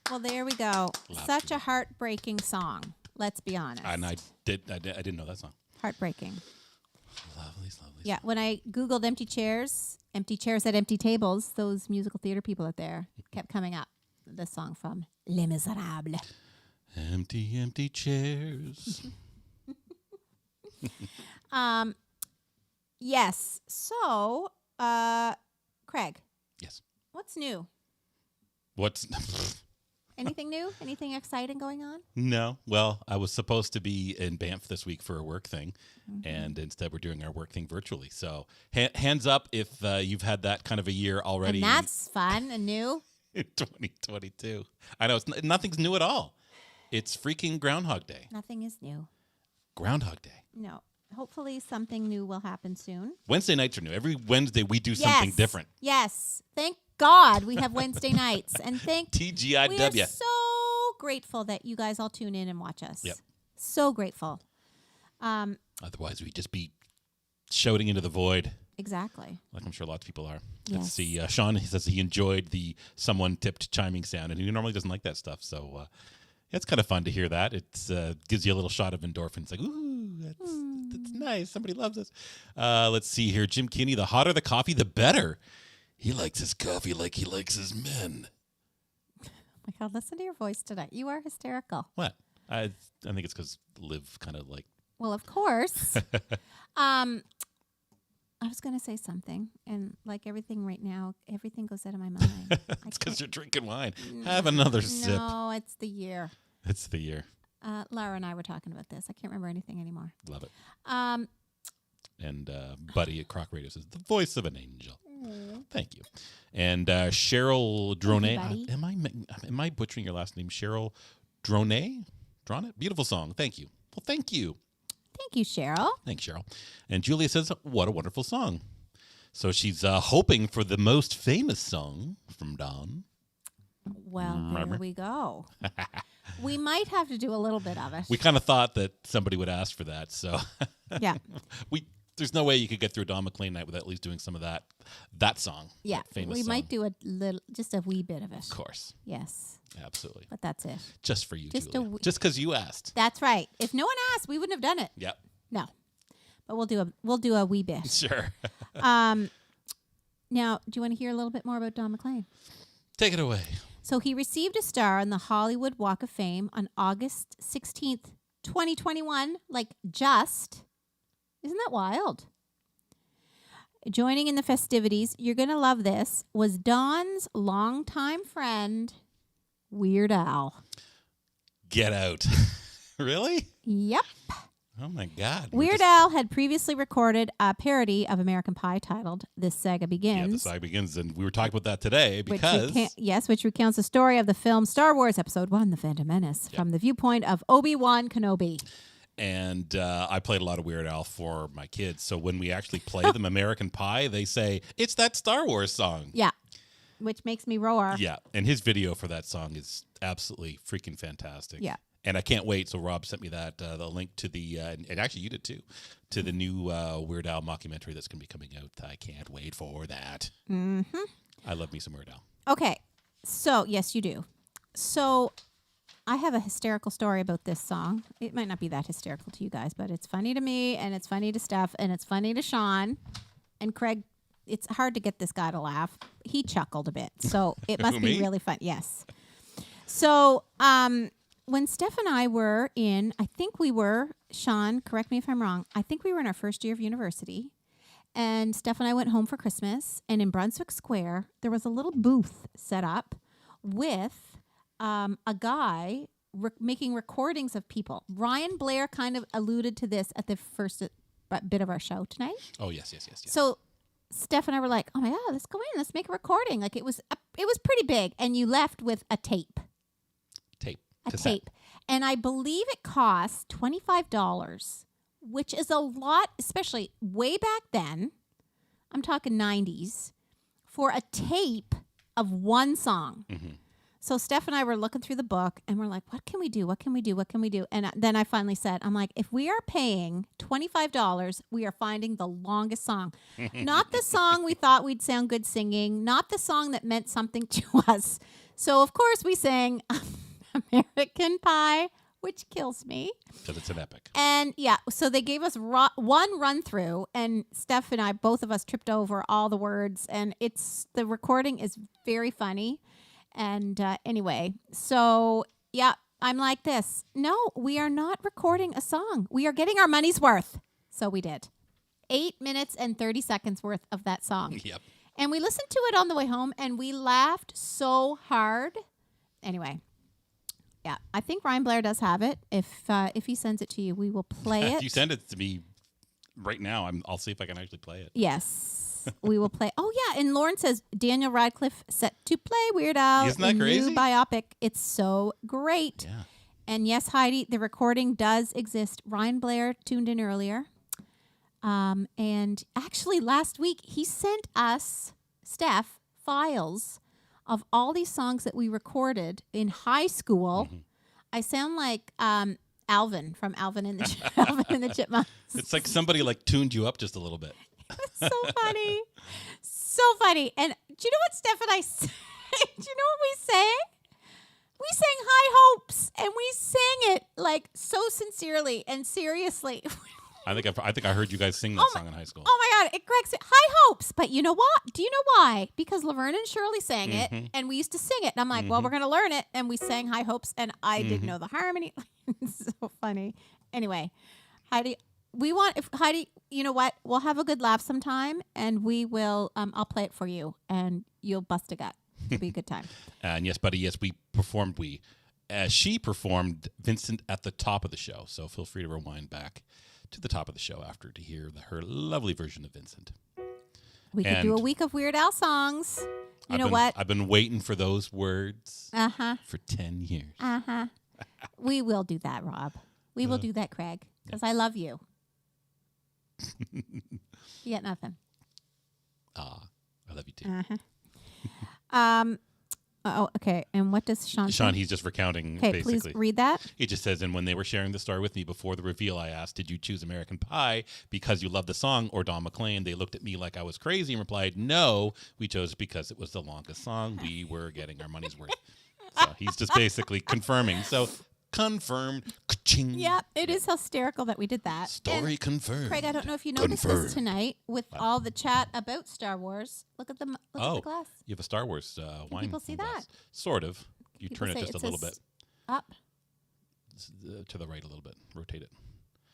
Well, there we go. Such a heartbreaking song. Let's be honest. And I didn't know that song. Heartbreaking. Lovely. Yeah, when I Googled empty chairs at empty tables, those musical theater people out there kept coming up. This song from Les Miserables. Empty chairs. Yes. So, Craig. Yes. What's new? What's... Anything new? Anything exciting going on? No. Well, I was supposed to be in Banff this week for a work thing, and instead we're doing our work thing virtually. So hands up if you've had that kind of a year already. And that's fun and new. In 2022. I know, nothing's new at all. It's freaking Groundhog Day. Nothing is new. Groundhog Day. No. Hopefully something new will happen soon. Wednesday nights are new. Every Wednesday we do something different. Yes. Thank God we have Wednesday nights. And TGIW. we are so grateful that you guys all tune in and watch us. Yep. So grateful. Otherwise, we'd just be shouting into the void. Exactly. Like I'm sure lots of people are. Yes. Let's see. Sean he says he enjoyed the someone tipped chiming sound, and he normally doesn't like that stuff. So it's kind of fun to hear that. It gives you a little shot of endorphins. Like, ooh, that's nice. Somebody loves us. Let's see here. Jim Kinney, the hotter the coffee, the better. He likes his coffee like he likes his men. Oh my God, listen to your voice tonight. You are hysterical. What? I think it's because Liv kind of like. Well, of course. I was going to say something, and like everything right now, everything goes out of my mind. It's because you're drinking wine. Have another sip. No, it's the year. It's the year. Laura and I were talking about this. I can't remember anything anymore. Love it. And Buddy at Croc Radio says, the voice of an angel. Thank you. And Cheryl Drone. Am I butchering your last name? Cheryl Drone? Beautiful song. Thank you. Well, thank you. Thank you, Cheryl. Thanks, Cheryl. And Julia says, what a wonderful song. So she's hoping for the most famous song from Don. Well, there we go. We might have to do a little bit of it. We kind of thought that somebody would ask for that. So yeah. There's no way you could get through a Don McLean night without at least doing some of that song. Yeah, that famous we song. might do just a wee bit of it. Of course. Yes. Absolutely. But that's it. Just for you, Just Julia. Just because you asked. That's right. If no one asked, we wouldn't have done it. Yep. No. But we'll do a wee bit. Sure. Now, do you want to hear a little bit more about Don McLean? Take it away. So he received a star on the Hollywood Walk of Fame on August 16th, 2021. Like just. Isn't that wild? Joining in the festivities, you're going to love this, was Don's longtime friend, Weird Al. Get out. Really? Yep. Oh, my God. Weird Al had previously recorded a parody of American Pie titled This Saga Begins. Yeah, The Saga Begins. And we were talking about that today because... which recounts the story of the film Star Wars Episode 1, The Phantom Menace, from the viewpoint of Obi-Wan Kenobi. And I played a lot of Weird Al for my kids. So when we actually play them American Pie, they say, it's that Star Wars song. Yeah, which makes me roar. Yeah, and his video for that song is absolutely freaking fantastic. Yeah. And I can't wait. So Rob sent me that, the link to the, and actually you did too, to the new Weird Al mockumentary that's going to be coming out. I can't wait for that. Mm-hmm. I love me some Weird Al. Okay, so yes, you do. So I have a hysterical story about this song. It might not be that hysterical to you guys, but it's funny to me, and it's funny to Steph, and it's funny to Sean. And Craig, it's hard to get this guy to laugh. He chuckled a bit, so it must be really fun. Yes. So when Steph and I were in, I think we were, Sean, correct me if I'm wrong, I think we were in our first year of university. And Steph and I went home for Christmas, and in Brunswick Square, there was a little booth set up with a guy making recordings of people. Ryan Blair kind of alluded to this at the first bit of our show tonight. Oh, yes. So Steph and I were like, oh my God, let's go in. Let's make a recording. Like it was pretty big. And you left with a tape. Tape. And I believe it cost $25, which is a lot, especially way back then. I'm talking 90s, for a tape of one song. Mm-hmm. So Steph and I were looking through the book and we're like, what can we do? And then I finally said, I'm like, if we are paying $25, we are finding the longest song. Not the song we thought we'd sound good singing, not the song that meant something to us. So of course we sang American Pie, which kills me. Because it's an epic. And yeah, so they gave us one run through, and Steph and I, both of us, tripped over all the words, and the recording is very funny. And anyway, so yeah, I'm like this. No, we are not recording a song. We are getting our money's worth. So we did 8 minutes and 30 seconds worth of that song. Yep. And we listened to it on the way home, and we laughed so hard. Anyway. Yeah, I think Ryan Blair does have it. If he sends it to you, we will play it. If you send it to me right now, I'll see if I can actually play it. Yes, we will play. Oh, yeah, and Lauren says Daniel Radcliffe set to play Weird Al. Isn't that crazy? New biopic. It's so great. Yeah. And yes, Heidi, the recording does exist. Ryan Blair tuned in earlier. And actually last week he sent us, Steph, files of all these songs that we recorded in high school. Mm-hmm. I sound like Alvin from Alvin and the Chipmunks. It's like somebody like tuned you up just a little bit. So funny. So funny. And do you know what Steph and I sang? Do you know what we sang? We sang High Hopes, and we sang it like so sincerely and seriously. I think I heard you guys sing that song in high school. Oh my God, it cracks it. High Hopes. But you know what? Do you know why? Because Laverne and Shirley sang it, and we used to sing it. And I'm like, well, we're going to learn it. And we sang High Hopes, and I didn't know the harmony. It's so funny. Anyway, Heidi, Heidi, you know what? We'll have a good laugh sometime, and we will, I'll play it for you, and you'll bust a gut. It'll be a good time. And yes, buddy, yes, she performed Vincent at the top of the show. So feel free to rewind back to the top of the show after to hear her lovely version of Vincent. We could do a week of Weird Al songs. You know what? I've been waiting for those words for 10 years. We will do that, Rob. We will do that, Craig, because I love you. You got nothing. I love you too. Okay. And what does Sean say? Sean, he's just recounting, okay, basically. please read that. He just says, and when they were sharing the story with me before the reveal, I asked, did you choose American Pie because you love the song or Don McLean? They looked at me like I was crazy and replied, no, we chose because it was the longest song. We were getting our money's worth. So he's just basically confirming. So confirmed. Ka-ching. Yeah, it is hysterical that we did that. Story and confirmed. Craig, I don't know if you noticed this tonight with all the chat about Star Wars. Look at the glass. You have a Star Wars wine. People see glass. that? Sort of. You People turn it say just a little bit. Up. To the right a little bit. Rotate it.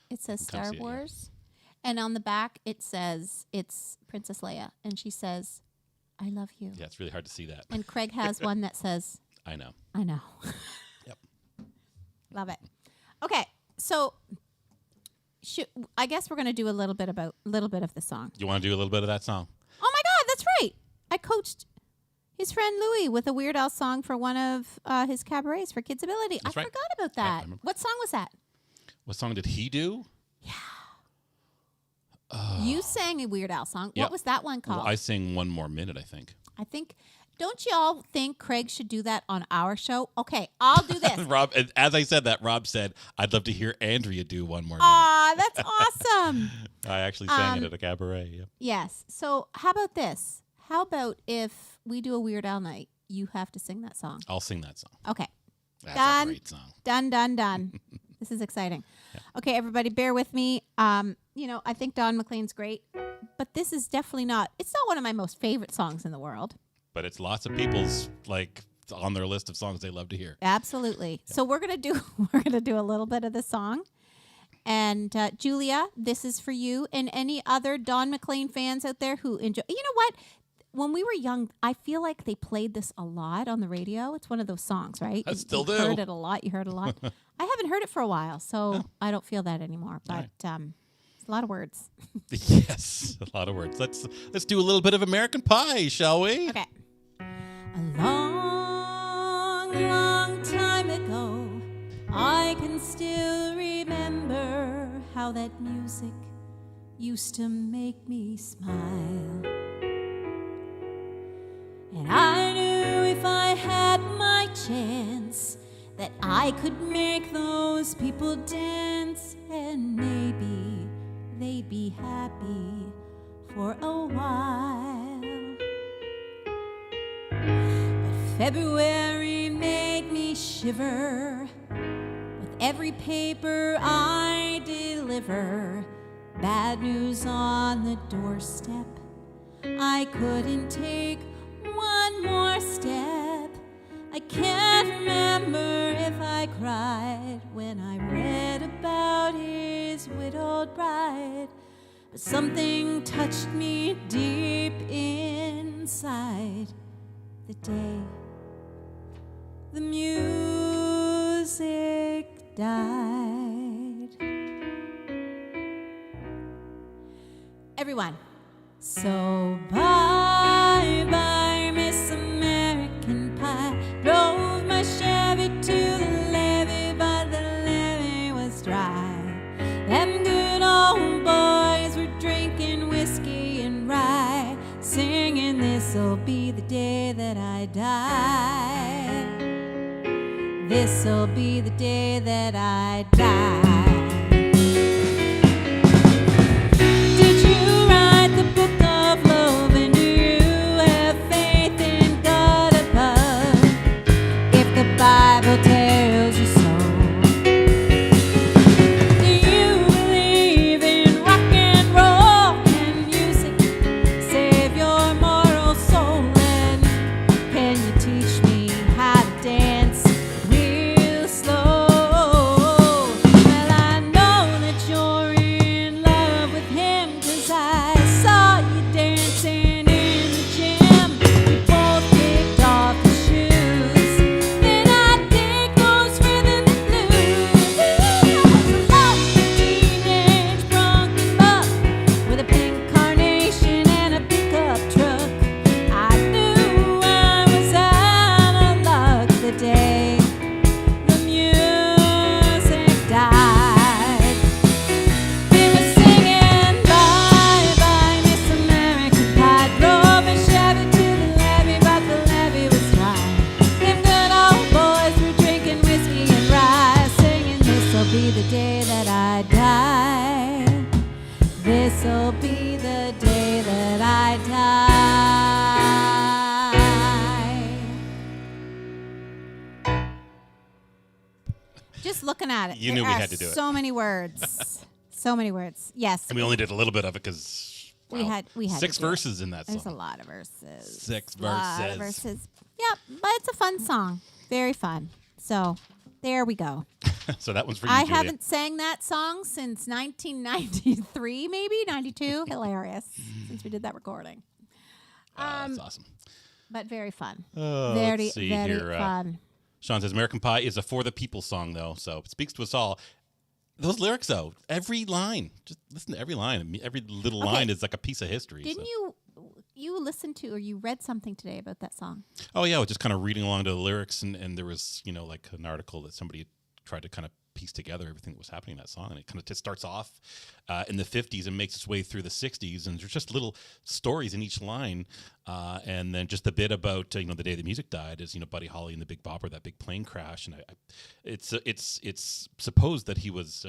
It says You can't Star see it, yeah. Wars. And on the back, it says it's Princess Leia. And she says, I love you. Yeah, it's really hard to see that. And Craig has one that says, I know. I know. Yep. Love it. Okay, so I guess we're going to do a little bit of the song. You want to do a little bit of that song? Oh my God, that's right. I coached his friend Louis with a Weird Al song for one of his cabarets for Kids Ability. That's I right. forgot about Yeah, I that. remember. What song was that? What song did he do? You sang a Weird Al song. Yeah. What was that one called? Well, I sing One More Minute, I think. Don't y'all think Craig should do that on our show? Okay, I'll do this. Rob, as I said that, Rob said, I'd love to hear Andrea do One More Minute. Aw, that's awesome. I actually sang it at a cabaret. Yep. Yes. So how about this? How about if we do a Weird Al night, you have to sing that song? I'll sing that song. Okay. That's Done. a great song. Done. This is exciting. Yeah. Okay, everybody, bear with me. I think Don McLean's great, but this is definitely it's not one of my most favorite songs in the world. But it's lots of people's, on their list of songs they love to hear. Absolutely. Yeah. So we're gonna do a little bit of the song. And Julia, this is for you and any other Don McLean fans out there who enjoy. You know what? When we were young, I feel like they played this a lot on the radio. It's one of those songs, right? I still You do. heard it a lot. You heard it a lot. I haven't heard it for a while, so I don't feel that anymore. But it's a lot of words. Yes, a lot of words. Let's do a little bit of American Pie, shall we? Okay. A long, long time ago, I can still remember how that music used to make me smile. And I knew if I had my chance that I could make those people dance, and maybe they'd be happy for a while. But February made me shiver with every paper I deliver. Bad news on the doorstep. I couldn't take one more step. I can't remember if I cried when I read about his widowed bride, but something touched me deep inside the day the music died. Everyone, so bye-bye, Miss American Pie. Drove my Chevy to the levee by die. This'll be the day that I die. Did you write the book of love, and do you have faith in God above? If the Bible tells you so. Do you believe in rock and roll? Can music save your moral soul? And can you teach me how to dance real slow? Well, I know that you're in love with him, 'cause I saw you dancing in the gym. You both kicked off your shoes. Then I dig those rhythm and blues. I was a lonely teenage bronco buck with a pink carnation and a pickup truck. I knew I was out of luck the day the music died. We were singing bye bye Miss American Pie. Drove a Chevy to the levee, but the levee was dry. Them good old boys were drinking whiskey and rye, singing, this'll be the day that I die. This'll be the day that I die. Just looking at it, You knew there we are had to do it. so many words. So many words. Yes. And we only did a little bit of it because We had to 6 do it. verses in that There's a song. lot of verses. 6 Lot of verses. verses. Yep, but it's a fun song. Very fun. So there we go. So that one's for you, I Julia. haven't sang that song since 1993, maybe 92. Hilarious, since we did that recording. That's awesome. But very fun. Let's Very, see very here. fun. Sean says American Pie is a for the people song, though, so it speaks to us all. Those lyrics, though, every line, just listen to every line. I mean, every little Okay. line is like a piece of history. Didn't you listen to or you read something today about that song? Oh, yeah, I was just kind of reading along to the lyrics, and there was, like an article that somebody had tried to kind of piece together everything that was happening in that song. And it kind of just starts off in the 50s and makes its way through the 60s. And there's just little stories in each line. And then just a bit about, the day the music died is, Buddy Holly and the Big Bopper, that big plane crash. And it's supposed that he was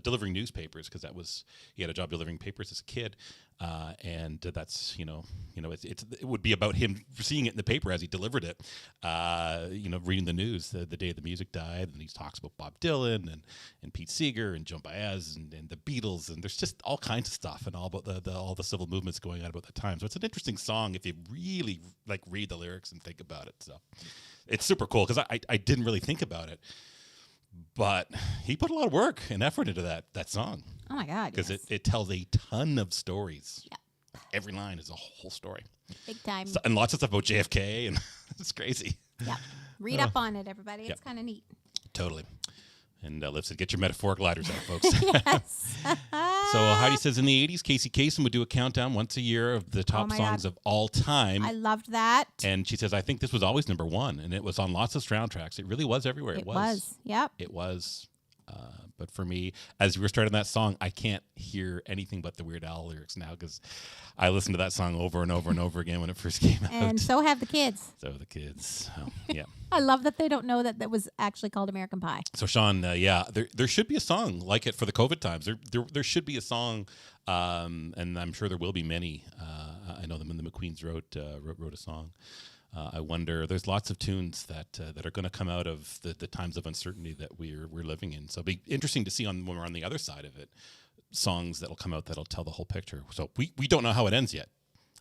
delivering newspapers because he had a job delivering papers as a kid. And that's, it would be about him seeing it in the paper as he delivered it, reading the news the day the music died. And he talks about Bob Dylan and Pete Seeger and Joan Baez and the Beatles. And there's just all kinds of stuff and all about all the civil movements going on about the time. So it's an interesting song if you really read the lyrics and think about it. So it's super cool because I didn't really think about it. But he put a lot of work and effort into that song. Oh my God! Because yes. it tells a ton of stories. Yeah. Every line is a whole story. Big time. So, and lots of stuff about JFK, and it's crazy. Yeah. Read up on it, everybody. It's kind of neat. Totally. And Liv said, get your metaphoric gliders out, folks. Yes. So Heidi says, in the 80s, Casey Kasem would do a countdown once a year of the top my songs God. of all time. I loved that. And she says, I think this was always number 1, and it was on lots of soundtracks. It really was everywhere. It was. Yep. It was. But for me, as we were starting that song, I can't hear anything but the Weird Al lyrics now because I listened to that song over and over and over again when it first came out. And so have the kids. So the kids. So, yeah. I love that they don't know that was actually called American Pie. So Sean, there should be a song like it for the COVID times. There should be a song, and I'm sure there will be many. I know them in the McQueens wrote a song. I wonder. There's lots of tunes that are going to come out of the times of uncertainty that we're living in. So it'll be interesting to see when we're on the other side of it, songs that'll come out that'll tell the whole picture. So we don't know how it ends yet.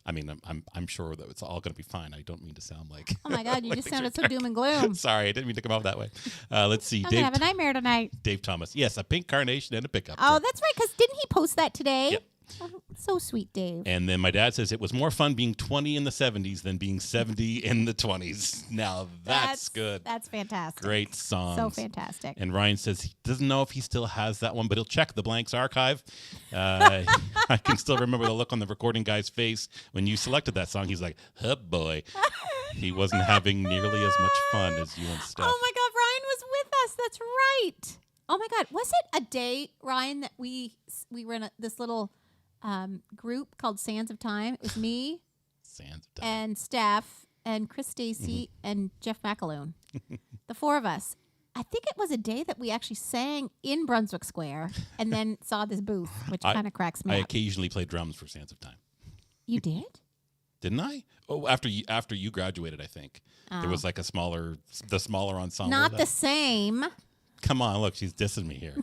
I mean, I'm sure that it's all going to be fine. I don't mean to sound like. Oh my God, you like just things sounded are so doom and gloom. Sorry, I didn't mean to come off that way. Let's see. I'm gonna have a nightmare tonight. Dave Thomas. Yes, a pink carnation and a pickup. Oh, truck. that's right. Because didn't he post that today? Yep. Oh, so sweet, Dave. And then my dad says it was more fun being 20 in the 70s than being 70 in the 20s. Now that's good. That's fantastic. Great songs. So fantastic. And Ryan says he doesn't know if he still has that one, but he'll check the Blanks archive. I can still remember the look on the recording guy's face when you selected that song. He's like, oh boy. He wasn't having nearly as much fun as you and Steph. Oh my God, Ryan was with us. That's right. Oh my God, was it a day, Ryan, that we were in this little group called Sands of Time? It was me Sands of Time. and Steph and Chris Stacy and Jeff McAloon. The four of us. I think it was a day that we actually sang in Brunswick Square and then saw this booth, which kind of cracks me I up. occasionally play drums for Sands of Time. You did? Didn't I? Oh, after you graduated, I think. There was like the smaller ensemble. Not the same. Come on, look, she's dissing me here.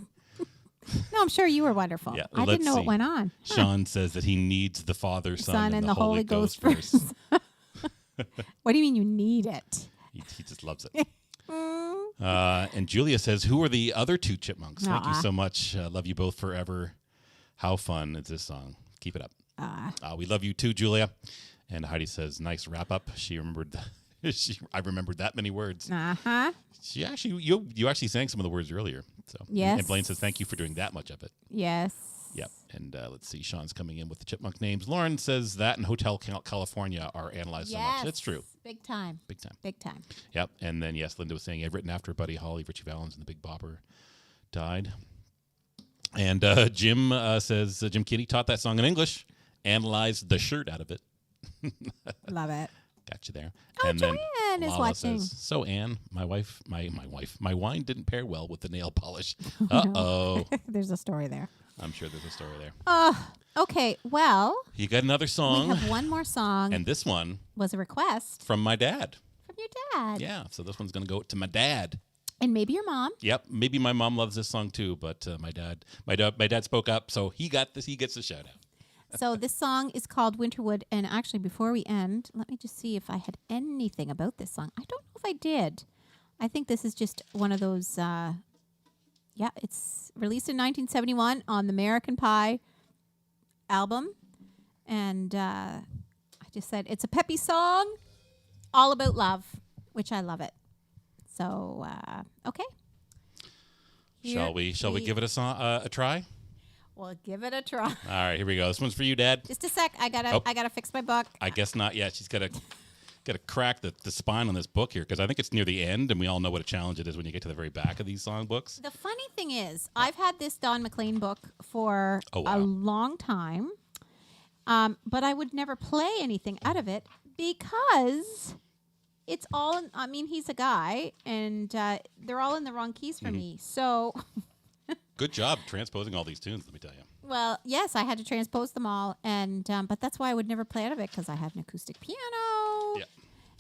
No, I'm sure you were wonderful. Yeah, I didn't know what went on. Sean says that he needs the Father, Son, and the Holy Ghost verse. What do you mean you need it? He just loves it. And Julia says, who are the other two chipmunks? Thank you so much. Love you both forever. How fun is this song? Keep it up. We love you too, Julia. And Heidi says, nice wrap up. She remembered I remembered that many words. She actually, you actually sang some of the words earlier. So yes. And Blaine says, thank you for doing that much of it. Yes. Yep. And let's see, Sean's coming in with the chipmunk names. Lauren says that and Hotel California are analyzed so much. It's true. Big time. Big time. Big time. Yep. And then, yes, Linda was saying, I've written after Buddy Holly, Richie Valens, and the Big Bopper died. And Jim says, Jim Kinney taught that song in English, analyzed the shirt out of it. Love it. Got you there. Oh, and Joanne then is Lala watching. says, so Anne, my wine didn't pair well with the nail polish. Uh-oh. There's a story there. I'm sure there's a story there. Okay, well. You got another song. We have one more song. And this one was a request. From my dad. From your dad. Yeah, so this one's going to go to my dad. And maybe your mom. Yep, maybe my mom loves this song too, but my dad spoke up, so he got this. He gets a shout out. So this song is called Winterwood, and actually before we end, let me just see if I had anything about this song. I don't know if I did. I think this is just one of those, it's released in 1971 on the American Pie album, and I just said it's a peppy song, all about love, which I love it. So, okay. Shall we give it a try? We'll give it a try. All right, here we go. This one's for you, Dad. Just a sec. I gotta fix my book. I guess not yet. She's gotta crack the spine on this book here because I think it's near the end, and we all know what a challenge it is when you get to the very back of these songbooks. The funny thing is, I've had this Don McLean book for a long time, but I would never play anything out of it because it's all. I mean, he's a guy, and they're all in the wrong keys for me. So. Good job transposing all these tunes, let me tell you. Well, yes, I had to transpose them all, and but that's why I would never play out of it because I have an acoustic piano. Yeah.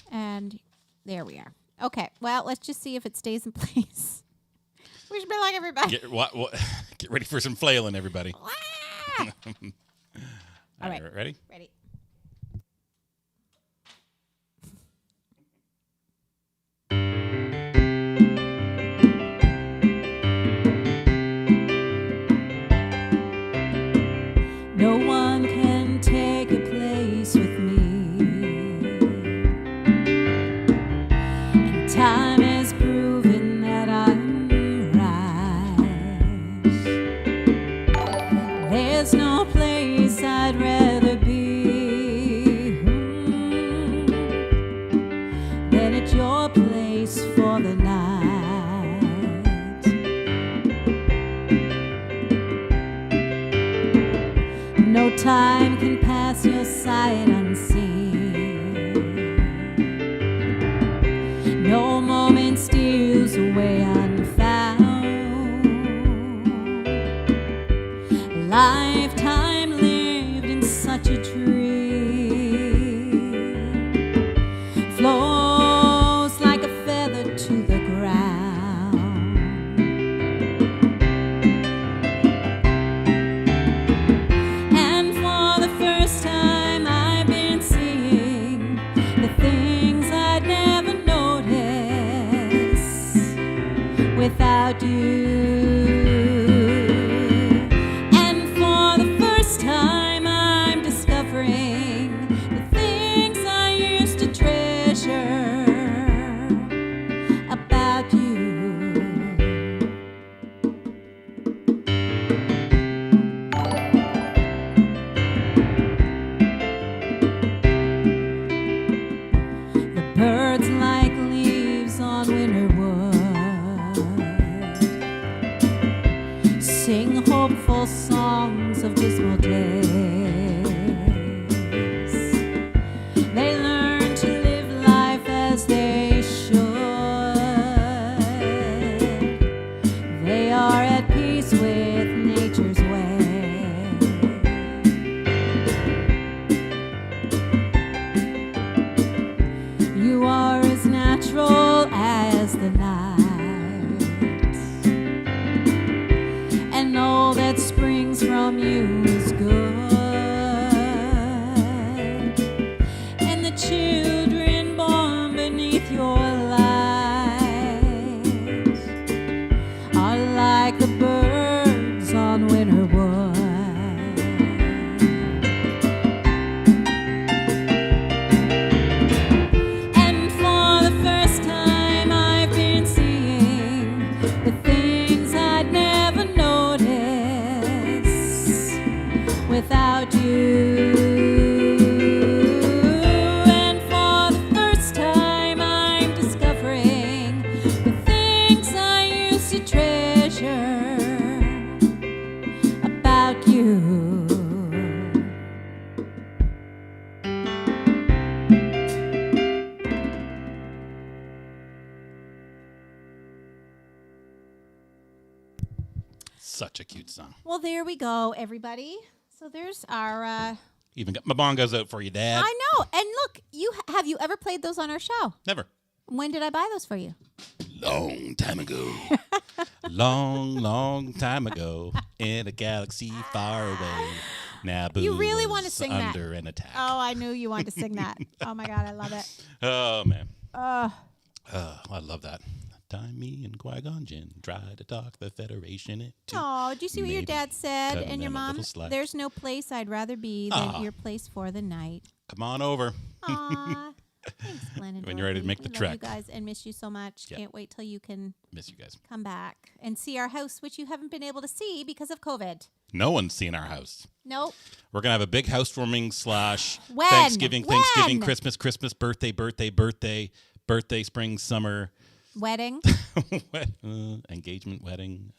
And there we are. Okay, well, let's just see if it stays in place. We should be like everybody. Get ready for some flailing, everybody. All right. Ready? Ready. No one can take your place with me, and time has proven that I'm right. There's no place I'd rather be than at your place for the night. No time can pass your sight unseen. No moment steals away unfound. Lifetime lived in such a dream flows like a feather to the ground. Without you, and for the first time I'm discovering the things I used to treasure about you. The birds like leaves on winter wood. the night, and all that springs from you is good, and the children born beneath your light are like the birds on winter wood. And for the first time I've been seeing the things I'd never notice without you. And for the first time I'm discovering the things I used to treasure about you. Such a cute song. Well, there we go, everybody. So there's our. Even got my bongos out for you, Dad. I know, and look, have you ever played those on our show? Never. When did I buy those for you? Long time ago. long time ago. In a galaxy far away. Naboo You really was want to sing that? under an attack. Oh, I knew you wanted to sing that. Oh my God, I love it. Oh, man. Oh, I love that. Time me and Qui-Gon Jinn try to talk the Federation into. oh, did you see what your Maybe dad said cutting and your them a mom? little slack. There's no place I'd rather be than Aw. your place for the night. Come on over. Aw, thanks, Glenn and When you're ready to Dorothy. make the We love trek. you guys and miss you so much. Yep. Can't wait till you can Miss you guys. come back and see our house, which you haven't been able to see because of COVID. No one's seen our house. Nope. We're going to have a big housewarming / When? Thanksgiving, When? Christmas, birthday, spring, summer, Wedding. engagement, wedding,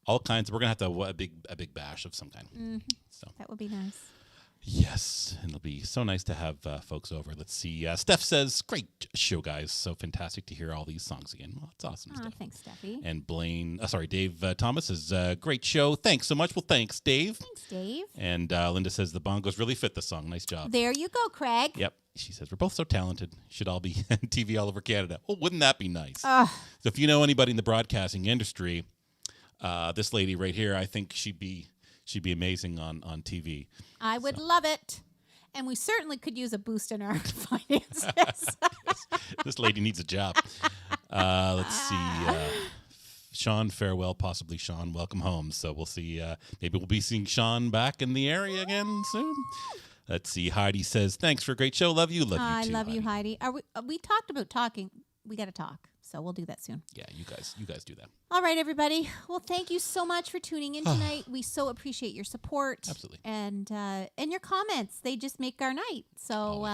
all kinds. We're going to have a big bash of some kind. Mm-hmm. So That would be nice. yes, and it'll be so nice to have folks over. Let's see. Steph says, great show, guys. So fantastic to hear all these songs again. Well, it's awesome, Aw, Steph. thanks, Steffi. And Dave Thomas says, great show. Thanks so much. Well, thanks, Dave. Thanks, Dave. And Linda says, the bongos really fit the song. Nice job. There you go, Craig. Yep. She says, we're both so talented. Should all be on TV all over Canada. Well, wouldn't that be nice? Ugh. So if you know anybody in the broadcasting industry, this lady right here, I think she'd be amazing on TV. I would love it. And we certainly could use a boost in our finances. This lady needs a job. Let's see. Sean, farewell. Possibly Sean, welcome home. So we'll see. Maybe we'll be seeing Sean back in the area again soon. Let's see. Heidi says, thanks for a great show. Love you. Love you I too, love you, Heidi. We talked about talking. We got to talk. So we'll do that soon. Yeah, you guys do that. All right, everybody. Well, thank you so much for tuning in tonight. We so appreciate your support. Absolutely. And your comments. They just make our night. So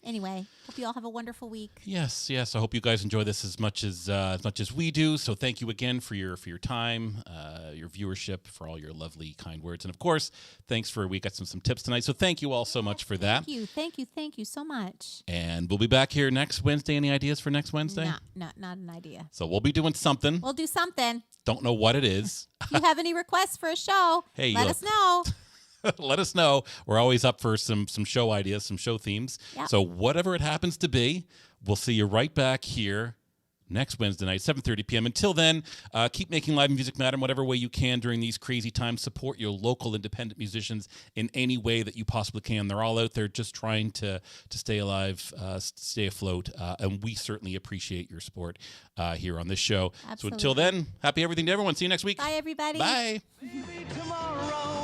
anyway, hope you all have a wonderful week. Yes. I hope you guys enjoy this as much as we do. So thank you again for your time, your viewership, for all your lovely, kind words, and of course, thanks we got some tips tonight. So thank you all so much for that. Thank you so much. And we'll be back here next Wednesday. Any ideas for next Wednesday? Not an idea. So we'll be doing something. We'll do something. Don't know what it is. If you have any requests for a show, Hey, let us know. Let us know. We're always up for some show ideas, some show themes. Yeah. So whatever it happens to be, we'll see you right back here next Wednesday night, 7:30 p.m. Until then, keep making live music matter in whatever way you can during these crazy times. Support your local independent musicians in any way that you possibly can. They're all out there just trying to stay alive, stay afloat, and we certainly appreciate your support here on this show. Absolutely. So until then, happy everything to everyone. See you next week. Bye, everybody. Bye. Maybe tomorrow